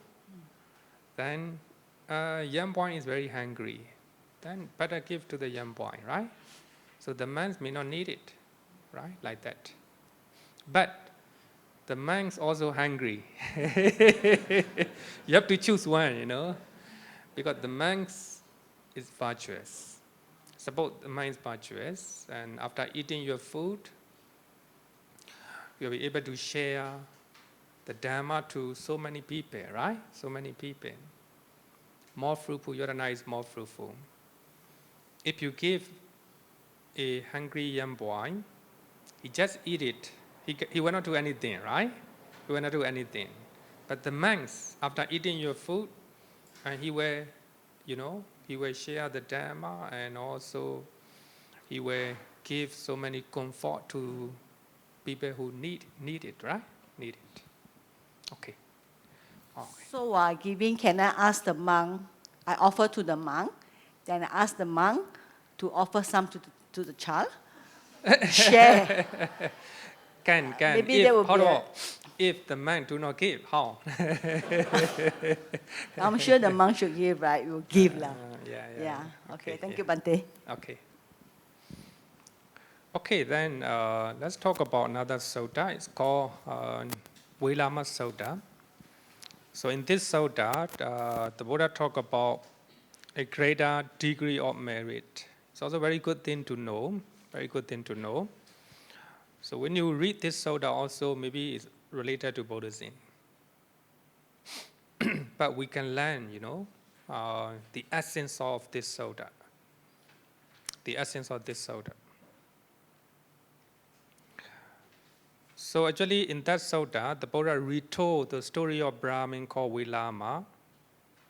then young boy is very hungry. Then better give to the young boy, right? So the monks may not need it, right? Like that. But the monks also hungry. You have to choose one, you know, because the monks is virtuous. Suppose the monk is virtuous, and after eating your food, you'll be able to share the Dhamma to so many people, right? So many people. More fruitful, your Dana is more fruitful. If you give a hungry young boy, he just eat it. He will not do anything, right? He will not do anything. But the monks, after eating your food, and he will, you know, he will share the Dhamma and also he will give so many comfort to people who need it, right? Need it. Okay. So while giving, can I ask the monk, I offer to the monk, then I ask the monk to offer some to the child? Share. Can. Maybe there will be if the monk do not give, how? I'm sure the monk should give, right? Will give lah. Yeah. Okay. Thank you, Bante. Okay. Okay, then let's talk about another sutta. It's called Velāma-sutta. So in this sutta, the Buddha talk about a greater degree of merit. It's also a very good thing to know. Very good thing to know. So when you read this sutta, also maybe it's related to Buddhism. But we can learn, you know, the essence of this sutta. The essence of this sutta. So actually in that sutta, the Buddha retold the story of Brahmin called Velāma.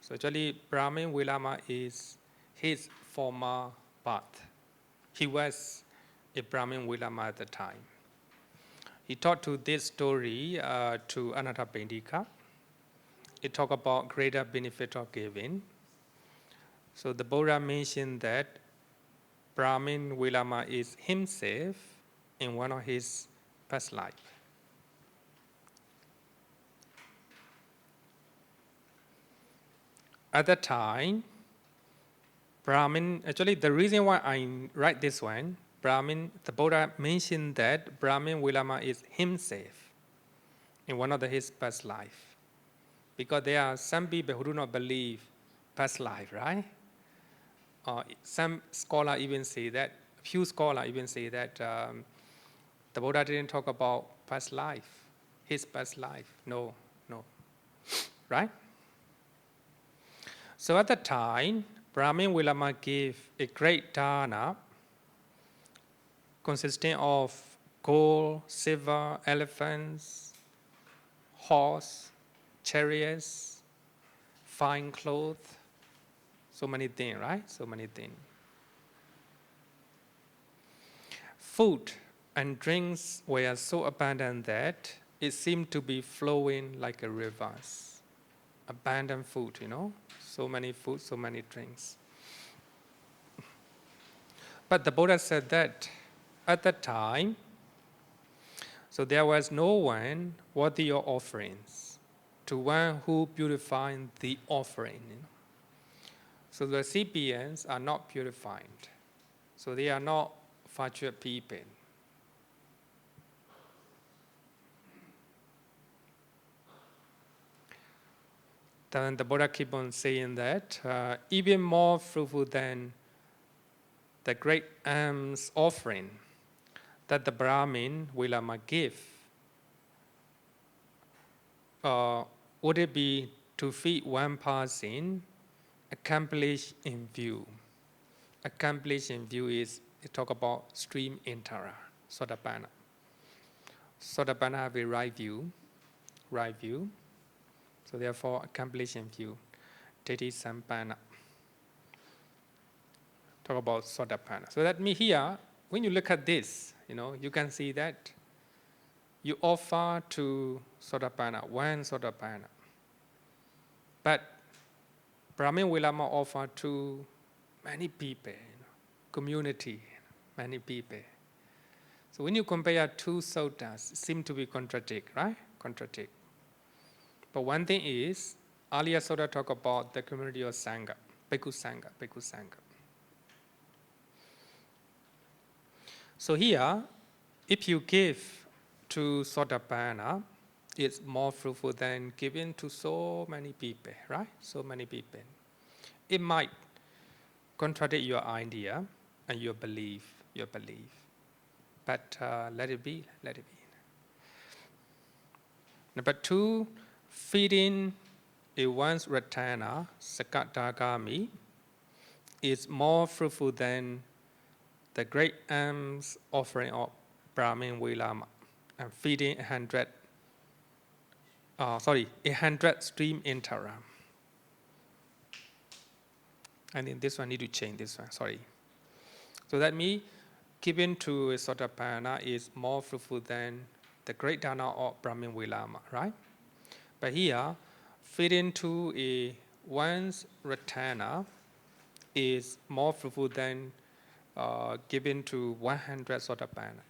So actually Brahmin Velāma is his former birth. He was a Brahmin Velāma at the time. He taught to this story to Anathapindika. It talk about greater benefit of giving. So the Buddha mentioned that Brahmin Velāma is himself in one of his past life. at that time, Brahmin, actually the reason why I write this one, Brahmin, the Buddha mentioned that Brahmin Velāma is himself in one of his past life. Because there are some people who do not believe past life, right? Some scholars even say that, few scholars even say that the Buddha didn't talk about past life, his past life. No, no. Right? So at the time, Brahmin Velāma gave a great Dāna consisting of gold, silver, elephants, horse, chariots, fine clothes, so many things, right? So many things. Food and drinks were so abundant that it seemed to be flowing like a river. Abundant food, so many food, so many drinks. But the Buddha said that at that time, so there was no one worthy of offerings to one who purified the offering. So the recipients are not purified. So they are not fortunate people. Then the Buddha keep on saying that even more fruitful than the great alms offering that the Brahmin Velāma give, would it be to feed one person accomplished in view? Accomplished in view is, it talk about stream entera, Sotapanna. Sotapanna have a right view. So therefore, accomplished in view. Teti Sampanna. Talk about Sotapanna. So that means here, when you look at this, you can see that you offer to Sotapanna, one Sotapanna. But Brahmin Velāma offer to many people, community, many people. So when you compare two sotas, it seems to be contradict, right? Contradict. But one thing is, earlier sota talk about the community of Saṅghika, Bhikkhu Saṅghika. So here, if you give to Sotapanna, it's more fruitful than giving to so many people, right? So many people. It might contradict your idea and your belief. But let it be. Number 2, feeding a one's Ratana, Sakatagami, is more fruitful than the great alms offering of Brahmin Velāma, and feeding 100 stream entera. I think this one need to change this one, sorry. So that means giving to a Sotapanna is more fruitful than the great Dāna of Brahmin Velāma, right? But here, feeding to a one's Ratana is more fruitful than giving to 100 Sotapanna.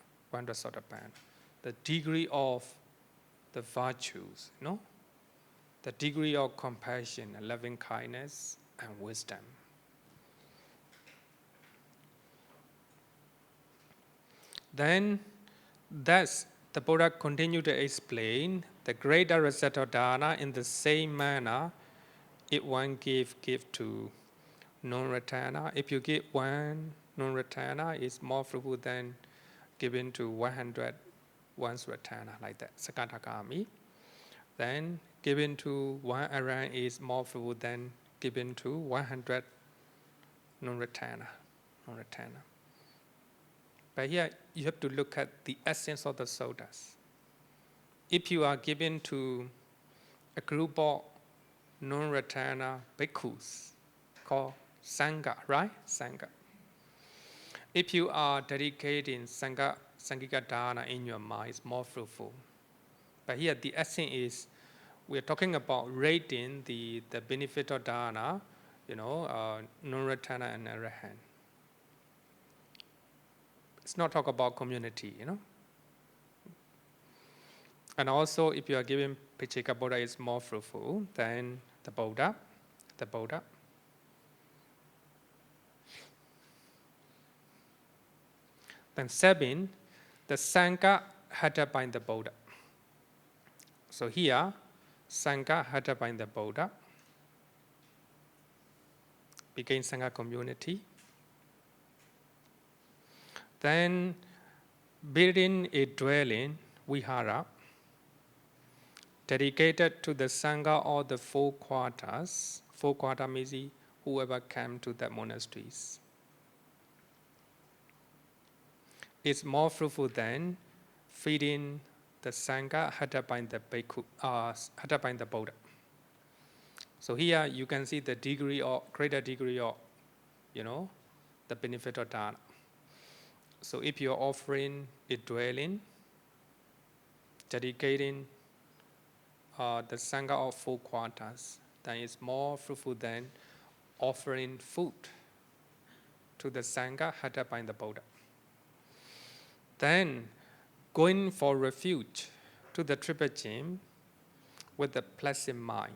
The degree of the virtues, the degree of compassion and loving kindness and wisdom. Then, thus, the Buddha continued to explain the greater result of Dāna in the same manner if one give to non-Ratana. If you give one non-Ratana, it's more fruitful than giving to 100 one's Ratana, like that, Sakatagami. Then giving to one Arahant is more fruitful than giving to 100 non-Ratana. But here you have to look at the essence of the sotas. If you are giving to a group of non-Ratana bhikkhus called Saṅghika, right? Saṅghika. If you are dedicating Saṅghika-dāna in your mind, it's more fruitful. But here the essence is, we're talking about rating the benefit of Dāna, non-Ratana and Arahant. It's not talk about community, And also, if you are giving Pacceka Buddha is more fruitful than the Buddha, the Buddha. Then 7, the Saṅghika headed by the Buddha. So here, Saṅghika headed by the Buddha, became Saṅghika community. Then building a dwelling, vihara, dedicated to the Saṅghika or the 4 quarters. 4 quarters means whoever came to the monasteries. It's more fruitful than feeding the Saṅghika headed by the headed by the Buddha. So here you can see the degree or greater degree of, the benefit of Dāna. So if you're offering a dwelling, dedicating the Saṅghika of 4 quarters, then it's more fruitful than offering food to the Saṅghika headed by the Buddha. Then going for refuge to the triple gym with a pleasant mind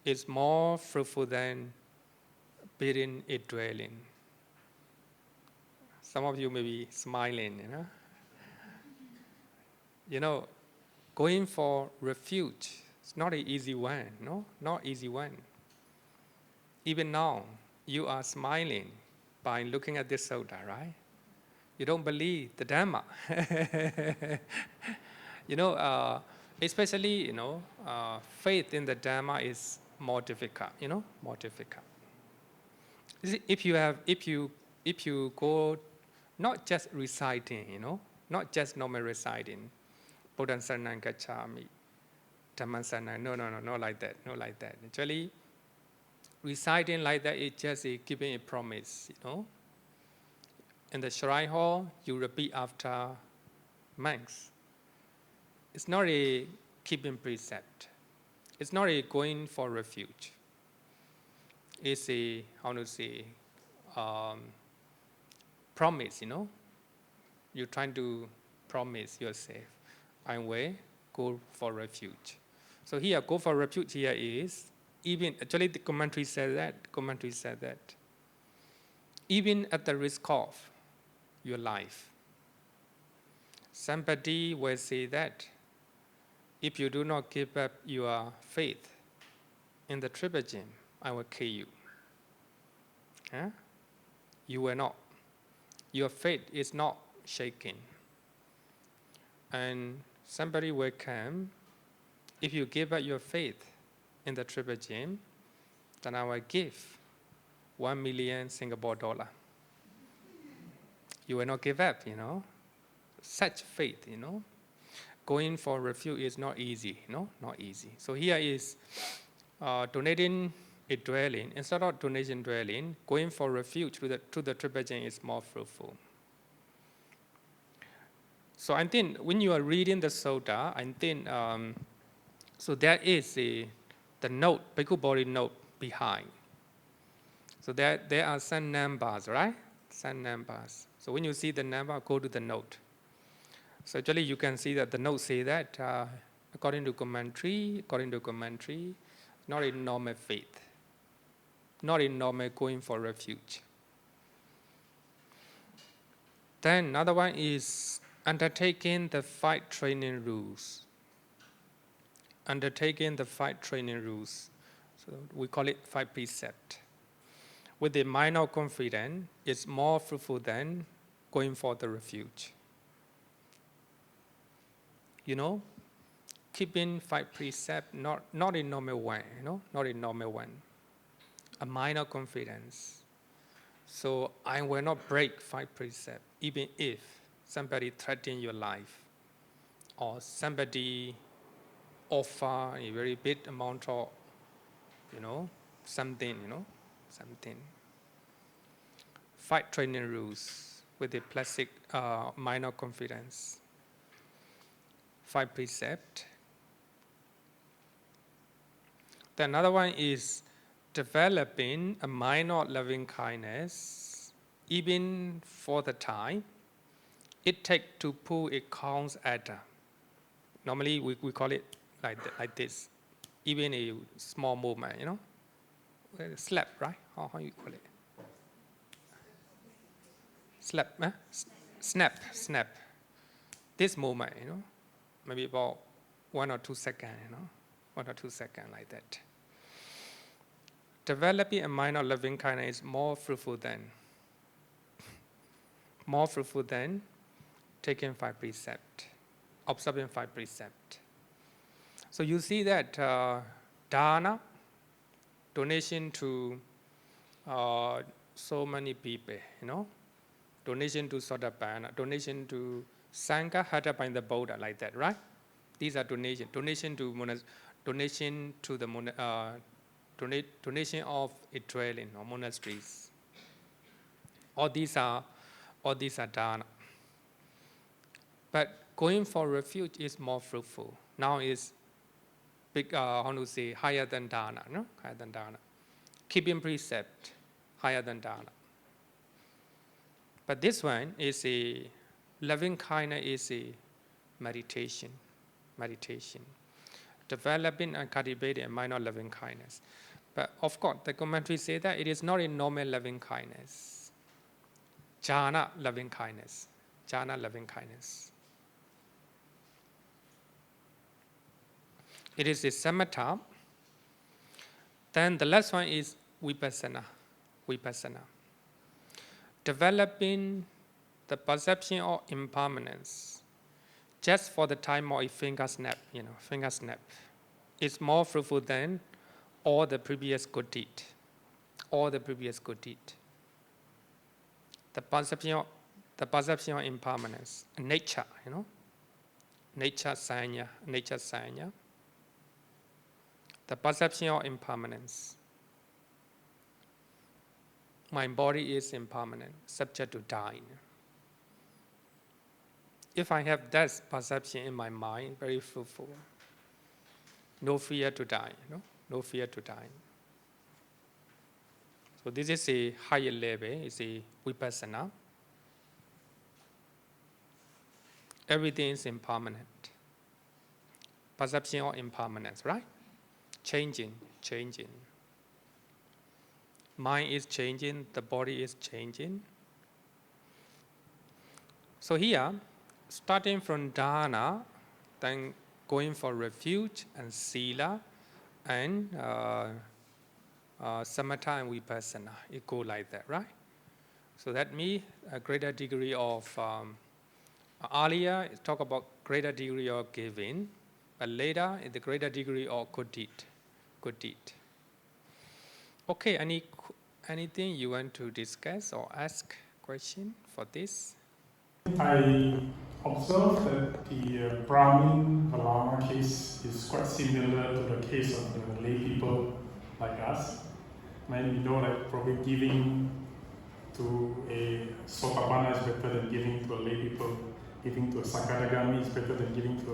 is more fruitful than building a dwelling. Some of you may be smiling, going for refuge is not an easy one, no? Not easy one. Even now, you are smiling by looking at this sutta, right? You don't believe the Dhamma. Especially, faith in the Dhamma is more difficult, more difficult. If you go not just reciting, not just normal reciting, Buddhaṃ saraṇaṃ gacchāmi, Dhammaṃ saraṇaṃ, no, not like that, not like that. Actually, reciting like that is just giving a promise, In the shrine hall, you repeat after monks. It's not a keeping precept. It's not a going for refuge. It's a, promise, You're trying to promise yourself, I will go for refuge. So here, go for refuge here is, actually the commentary said that, even at the risk of your life. Somebody will say that if you do not give up your faith in the triple gym, I will kill you. Huh? You will not. Your faith is not shaken. And somebody will come, if you give up your faith in the triple gym, then I will give 1 million Singapore dollar. You will not give up, Such faith, Going for refuge is not easy, not easy. So here is donating a dwelling. Instead of donating dwelling, going for refuge to the triple gym is more fruitful. So I think when you are reading the sutta, I think, so there is the note, Bhikkhu Bodhi note behind. So there are some numbers, right? Some numbers. So when you see the number, go to the note. So actually you can see that the note say that according to commentary, not a normal faith, not a normal going for refuge. Then another one is undertaking the 5 training rules. Undertaking the 5 training rules. So we call it 5 precepts. With the mind of confidence, it's more fruitful than going for the refuge. Keeping 5 precepts, not a normal one, not a normal one. A mind of confidence. So I will not break 5 precepts, even if somebody threatens your life, or somebody offer a very big amount of, something. 5 training rules with a plastic mind of confidence. 5 precepts. The another one is developing a mind of loving kindness, even for the time it takes to pull a cow's adder. Normally we call it like this, even a small movement, slap, right? How you call it? Slap, huh? Snap. This moment, maybe about 1 or 2 seconds, 1 or 2 seconds like that. Developing a mind of loving kindness is more fruitful than taking 5 precepts, observing 5 precepts. So you see that Dāna, donation to so many people, donation to Sotapanna, donation to Saṅghika headed by the Buddha, like that, right? These are donation. Donation to the donation of a dwelling or monasteries. All these are Dāna. But going for refuge is more fruitful. Now is big, higher than Dāna, no? Higher than Dāna. Keeping precept, higher than Dāna. But this one is a loving kindness is a meditation. Developing and cultivating a mind of loving kindness. But of course, the commentary say that it is not a normal loving kindness. Jhana loving kindness. It is a samatha. Then the last one is vipassana. Developing the perception of impermanence just for the time of a finger snap, is more fruitful than all the previous good deed. The perception of impermanence, nature, nature Saṅghika. The perception of impermanence. My body is impermanent, subject to dying. If I have that perception in my mind, very fruitful. No fear to die, no fear to die. So this is a higher level, it's a vipassana. Everything is impermanent. Perception of impermanence, right? Changing. Mind is changing, the body is changing. So here, starting from Dāna, then going for refuge and sila, and samatha and vipassana. It go like that, right? So that means a greater degree of, earlier it talk about greater degree of giving, but later the greater degree of good deed. Okay, anything you want to discuss or ask question for this? I observed that the Brahmin Velāma case is quite similar to the case of the lay people like us. And probably giving to a Sotapanna is better than giving to a lay people. Giving to a Saṅghika is better than giving to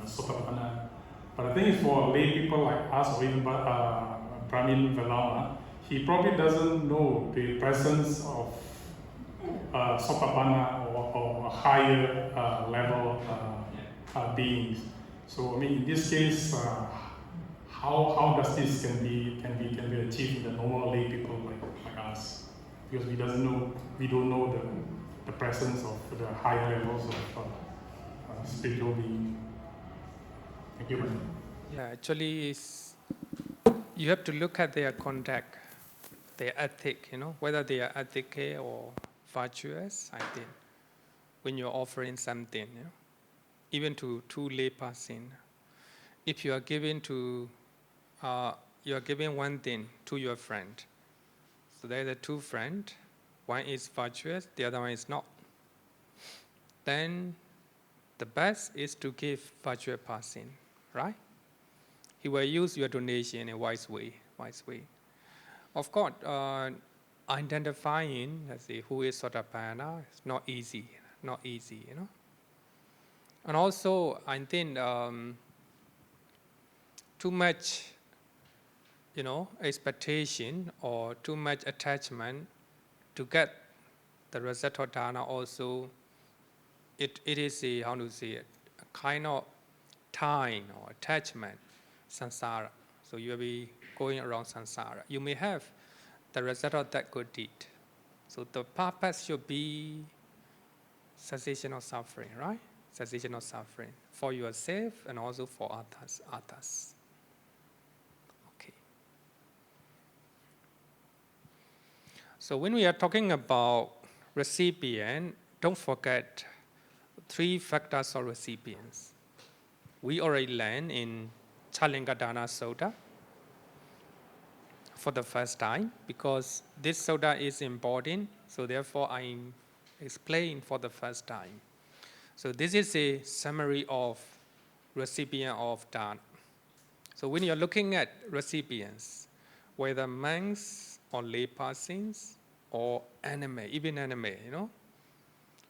a Sotapanna. But I think for lay people like us or even Brahmin Velāma, he probably doesn't know the presence of Sotapanna or a higher level beings. So in this case, how does this can be achieved in the normal lay people like us? Because we don't know the presence of the higher levels of spiritual being. Thank you. Yeah, actually, you have to look at their conduct, their ethic, whether they are ethical or virtuous, I think, when you're offering something, even to two lay person. If you are giving one thing to your friend, so there are two friends, one is virtuous, the other one is not. Then the best is to give virtuous person, right? He will use your donation in a wise way. Of course, identifying, who is Sotapanna is not easy, And also, I think too much, expectation or too much attachment to get the result of Dāna also, it is a kind of time or attachment, samsara. So you will be going around samsara. You may have the result of that good deed. So the purpose should be cessation of suffering, right? Cessation of suffering for yourself and also for others. Okay. So when we are talking about recipient, don't forget 3 factors of recipients. We already learned in Chaḻaṅgadāna sutta for the first time, because this sutta is important, so therefore I explain for the first time. So this is a summary of recipient of Dāna. So when you're looking at recipients, whether monks or lay persons or even anime,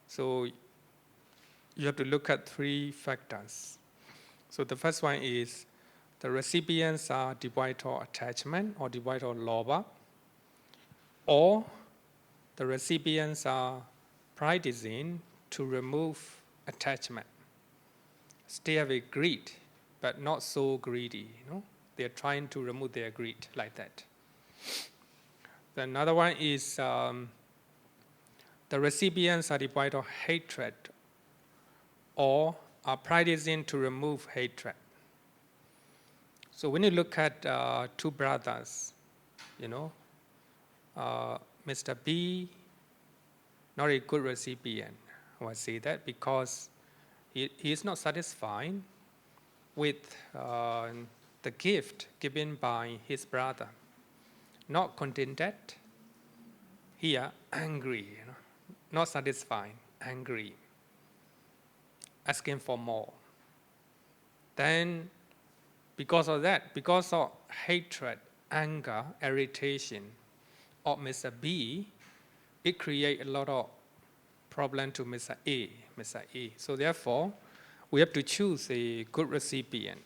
so you have to look at 3 factors. So the first one is the recipients are devoid of attachment or devoid of lobha, or the recipients are practicing to remove attachment. Stay away greed, but not so greedy. They're trying to remove their greed like that. Then another one is the recipients are devoid of hatred, or are practicing to remove hatred. So when you look at 2 brothers, Mr. B, not a good recipient. I would say that because he is not satisfied with the gift given by his brother. Not contented, here angry, not satisfied, angry, asking for more. Then because of that, because of hatred, anger, irritation of Mr. B, it creates a lot of problem to Mr. A. So therefore, we have to choose a good recipient.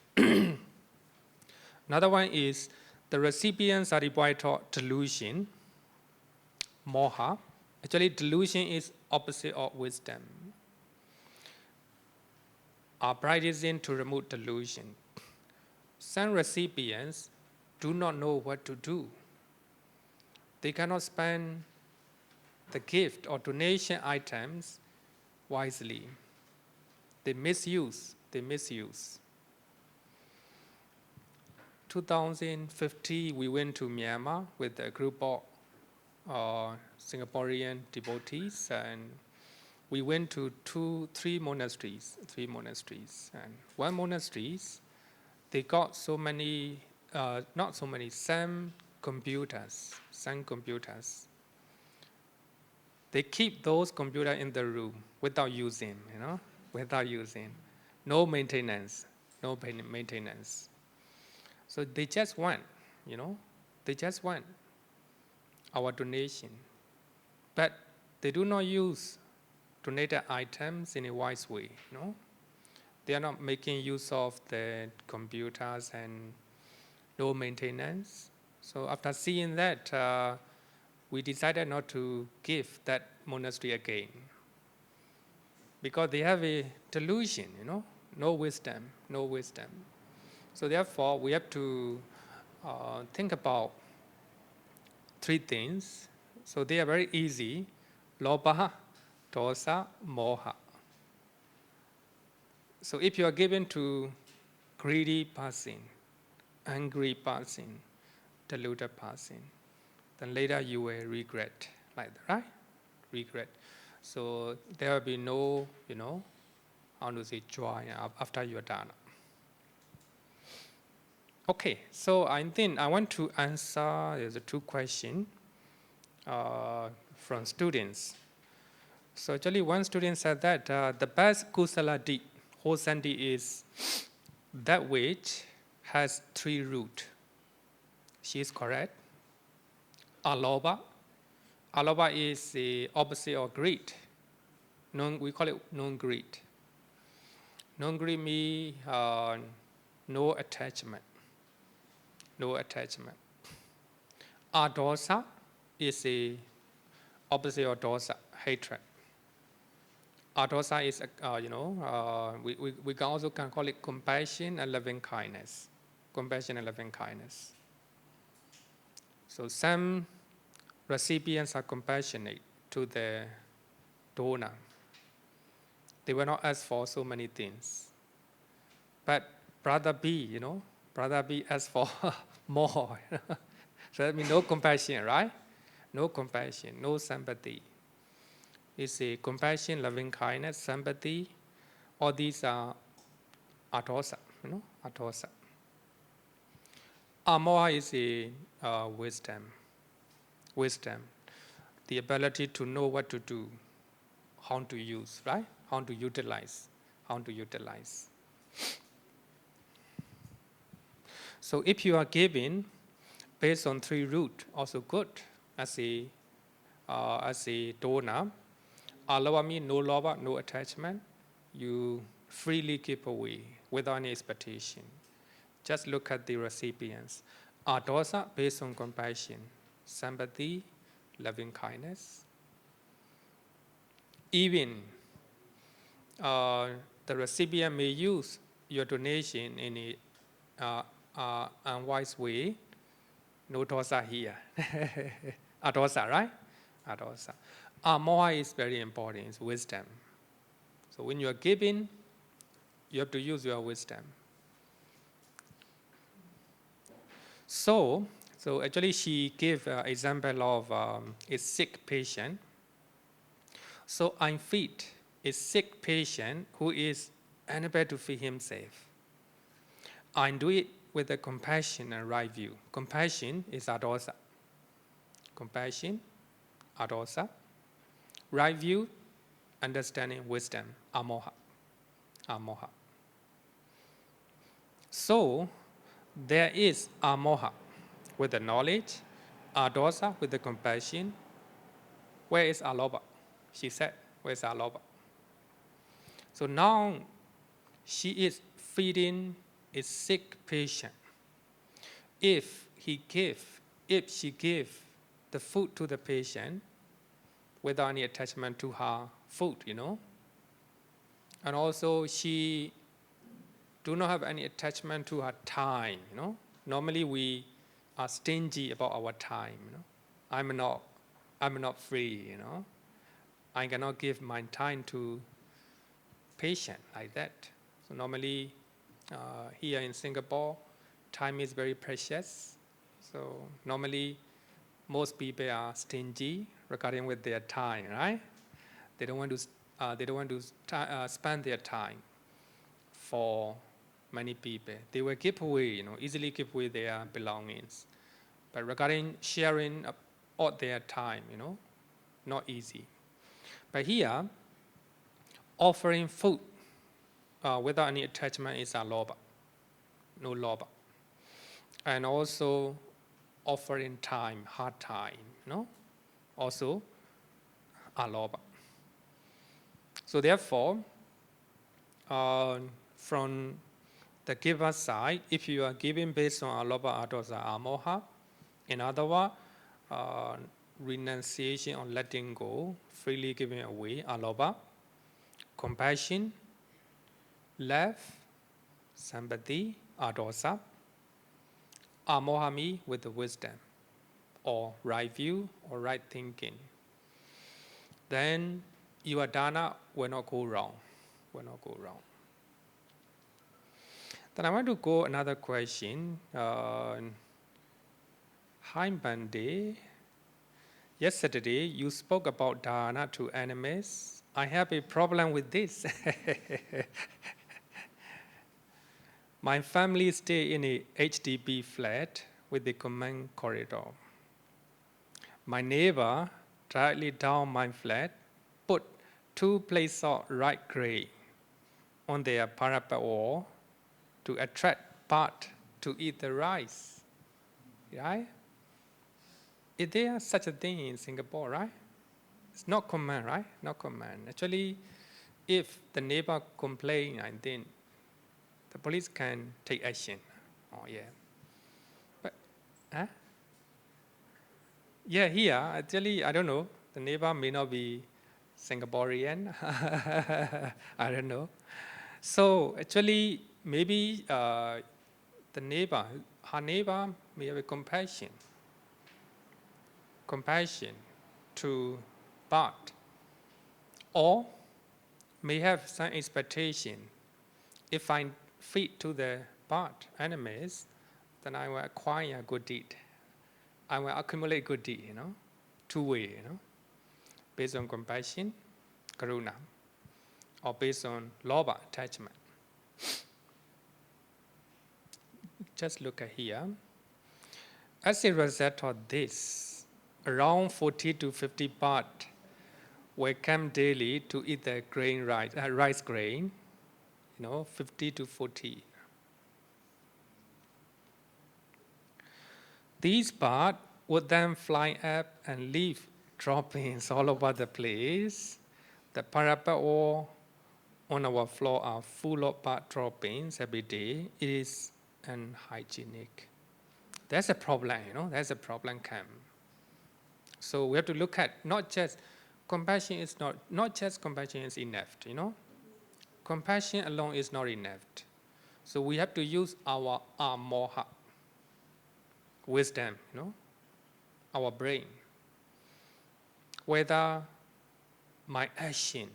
Another one is the recipients are devoid of delusion, moha. Actually, delusion is opposite of wisdom. Are practicing to remove delusion. Some recipients do not know what to do. They cannot spend the gift or donation items wisely. They misuse. 2015, we went to Myanmar with a group of Singaporean devotees, and we went to 3 monasteries. And one monastery, they got some computers. They keep those computers in the room without using, no maintenance. So they just want, our donation. But they do not use donated items in a wise way, They are not making use of the computers and no maintenance. So after seeing that, we decided not to give that monastery again, because they have a delusion, no wisdom. So therefore, we have to think about 3 things. So they are very easy: lobha, dosa, moha. So if you are given to greedy person, angry person, deluded person, then later you will regret, like that, right? Regret. So there will be no, joy after you are done. Okay, so I think I want to answer there's 2 questions from students. So actually one student said that the best kusala deed, wholesome deed, is that which has 3 roots. She is correct. Alobha. Alobha is the opposite of greed. We call it non-greed. Non-greed means no attachment. Adosa is the opposite of dosa, hatred. Adosa is, we can also call it compassion and loving kindness. compassion and loving kindness. So some recipients are compassionate to the donor. They will not ask for so many things. But brother B, brother B asked for more. So that means no compassion, right? No compassion, no sympathy. It's a compassion, loving kindness, sympathy. All these are atosa, atosa. Amoha is a wisdom. Wisdom, the ability to know what to do, how to use, right? How to utilize. So if you are giving based on 3 roots, also good as a donor. Allow me, no love, no attachment. You freely give away without any expectation. Just look at the recipients. Adosa based on compassion, sympathy, loving kindness. Even the recipient may use your donation in a unwise way. No dosa here. Adosa, right? Adosa. Amoha is very important, it's wisdom. So when you are giving, you have to use your wisdom. So actually she gave an example of a sick patient. So I feed a sick patient who is unable to feed himself. I do it with a compassion and right view. Compassion is adosa. Compassion, adosa. Right view, understanding, wisdom, amoha. Amoha. So there is amoha with the knowledge, adosa with the compassion. Where is aloba? She said, where is aloba? So now she is feeding a sick patient. If she give the food to the patient without any attachment to her food, and also she do not have any attachment to her time, Normally we are stingy about our time, I'm not free, I cannot give my time to patient like that. So normally here in Singapore, time is very precious. So normally most people are stingy regarding with their time, right? They don't want to spend their time for many people. They will give away, easily give away their belongings. But regarding sharing all their time, not easy. But here, offering food without any attachment is aloba, no loba. And also offering time, hard time, also aloba. So therefore, from the giver side, if you are giving based on aloba, adosa, amoha, in other words, renunciation or letting go, freely giving away, aloba, compassion, love, sympathy, adosa, amohami with the wisdom, or right view, or right thinking. Then your Dāna will not go wrong. Then I want to go another question. Hi Bande. Yesterday you spoke about Dāna to animals. I have a problem with this. My family stay in a HDB flat with a common corridor. My neighbor directly down my flat put 2 plates of ripe grain on their parapet wall to attract birds to eat the rice. Right? Is there such a thing in Singapore, right? It's not common, right? Not common. Actually, if the neighbor complains, I think the police can take action. Oh, yeah. But, yeah, here, actually, I don't know. The neighbor may not be Singaporean. I don't know. So, actually, maybe the neighbor, her neighbor may have a compassion to bird, or may have some expectation. If I feed to the bird animals, then I will acquire good deed. I will accumulate good deed, two-way, based on compassion, karuna, or based on lobha, attachment. Just look at here. As a result of this, around 40 to 50 birds will come daily to eat the rice grain, 50 to 40. These birds would then fly up and leave droppings all over the place. The parapet wall on our floor are full of bird droppings every day. It is unhygienic. That's a problem, that's a problem come. So we have to look at not just compassion is not just compassion is enough, Compassion alone is not enough. So we have to use our moha, wisdom, our brain. Whether my action,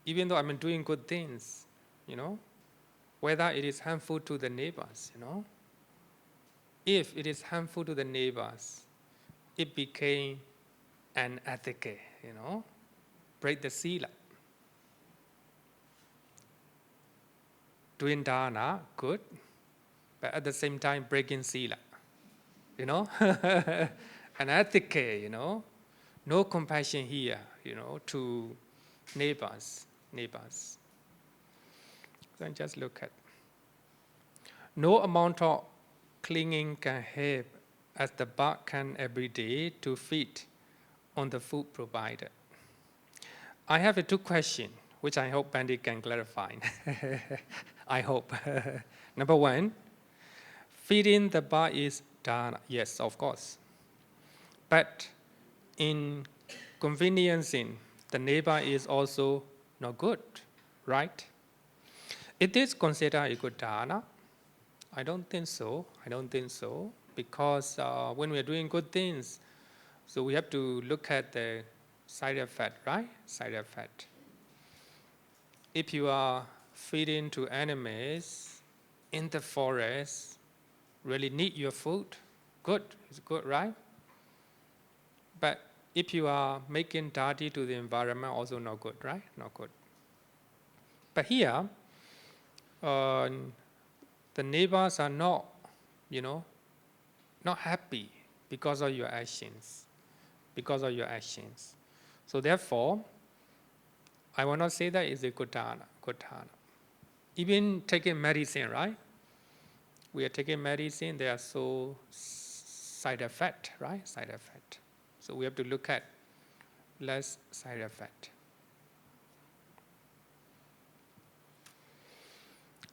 even though I'm doing good things, whether it is harmful to the neighbors, If it is harmful to the neighbors, it became unethical, break the sila. Doing dāna, good, but at the same time breaking sila, unethical, no compassion here, to neighbors. Then just look at. No amount of clinging can help, as the bird can every day to feed on the food provided. I have two questions, which I hope Pandit can clarify. I hope. Number one, feeding the bird is dāna. Yes, of course. But in conveniencing the neighbor is also not good, right? It is considered a good dāna. I don't think so, because when we are doing good things, so we have to look at the side effect, right? Side effect. If you are feeding to animals in the forest, really need your food, good, it's good, right? But if you are making dirty to the environment, also not good, right? Not good. But here, the neighbors are not, not happy because of your actions. So therefore, I will not say that is a good dāna. Even taking medicine, right? We are taking medicine, there are so side effect, right? Side effect. So we have to look at less side effect.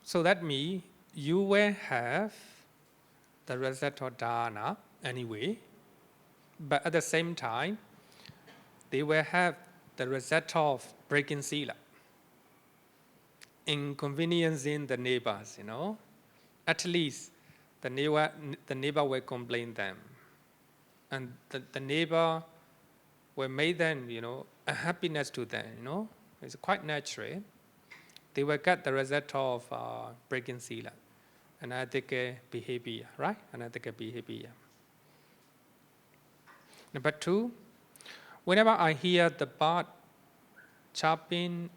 So that means you will have the result of dāna anyway, but at the same time, they will have the result of breaking sila, inconveniencing the neighbors, At least the neighbor will complain them. And the neighbor will make them, a happiness to them, It's quite natural. They will get the result of breaking sila, unethical behavior, right? Unethical behavior. Number two, whenever I hear the bird chirping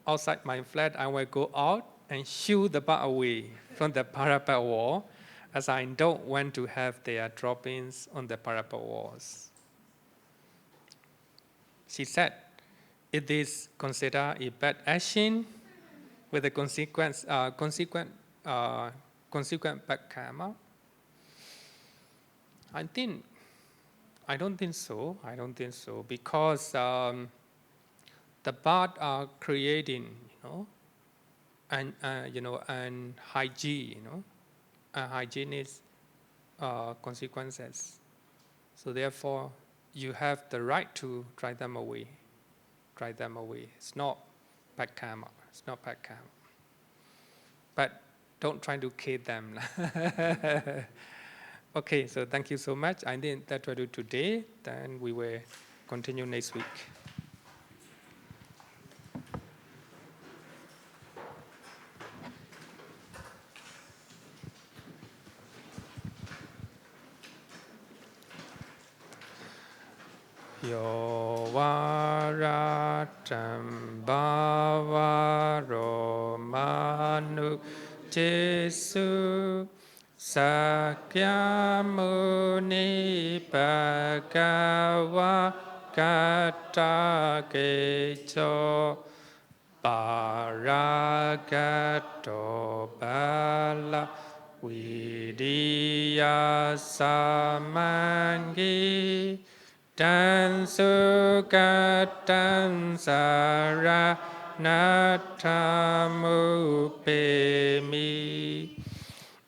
outside my flat, I will go out and shoo the bird away from the parapet wall, as I don't want to have their droppings on the parapet walls. She said, it is considered a bad action with a consequent bad karma. I don't think so, because the birds are creating, and hygiene, hygienic consequences. So therefore, you have the right to drive them away. It's not bad karma. But don't try to kid them. Okay, so thank you so much. I think that's what we do today. Then we will continue next week. Yo varatam bhavaro manu jesu sakyamuni bhagava kata kecho paragato bala vidiya samangi dan sukatan saranatamu pemi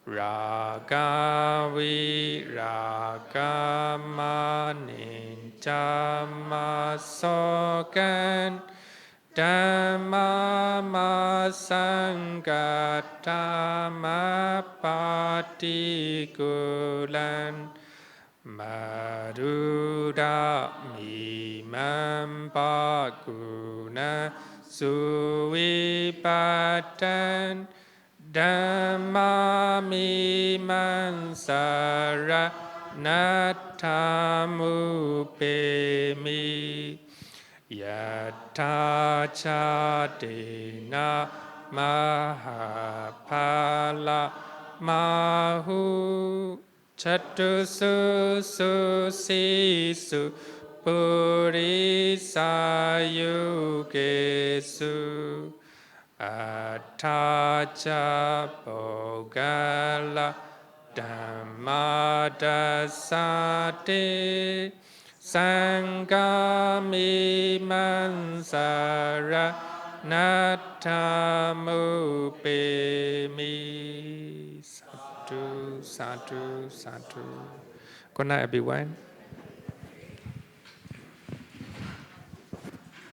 ragavi ragamaninjamasokan dhammamasangattamapatikulan Maruda mimampa guna suwipatan Dhamma mimansara natamu pemi Yata chadena mahapala mahu Chatu sisu purisa yugesu atacha bogala dhammadasate sangami mansara natamu pemi. Sadhu, sadhu, sadhu. Good night, everyone.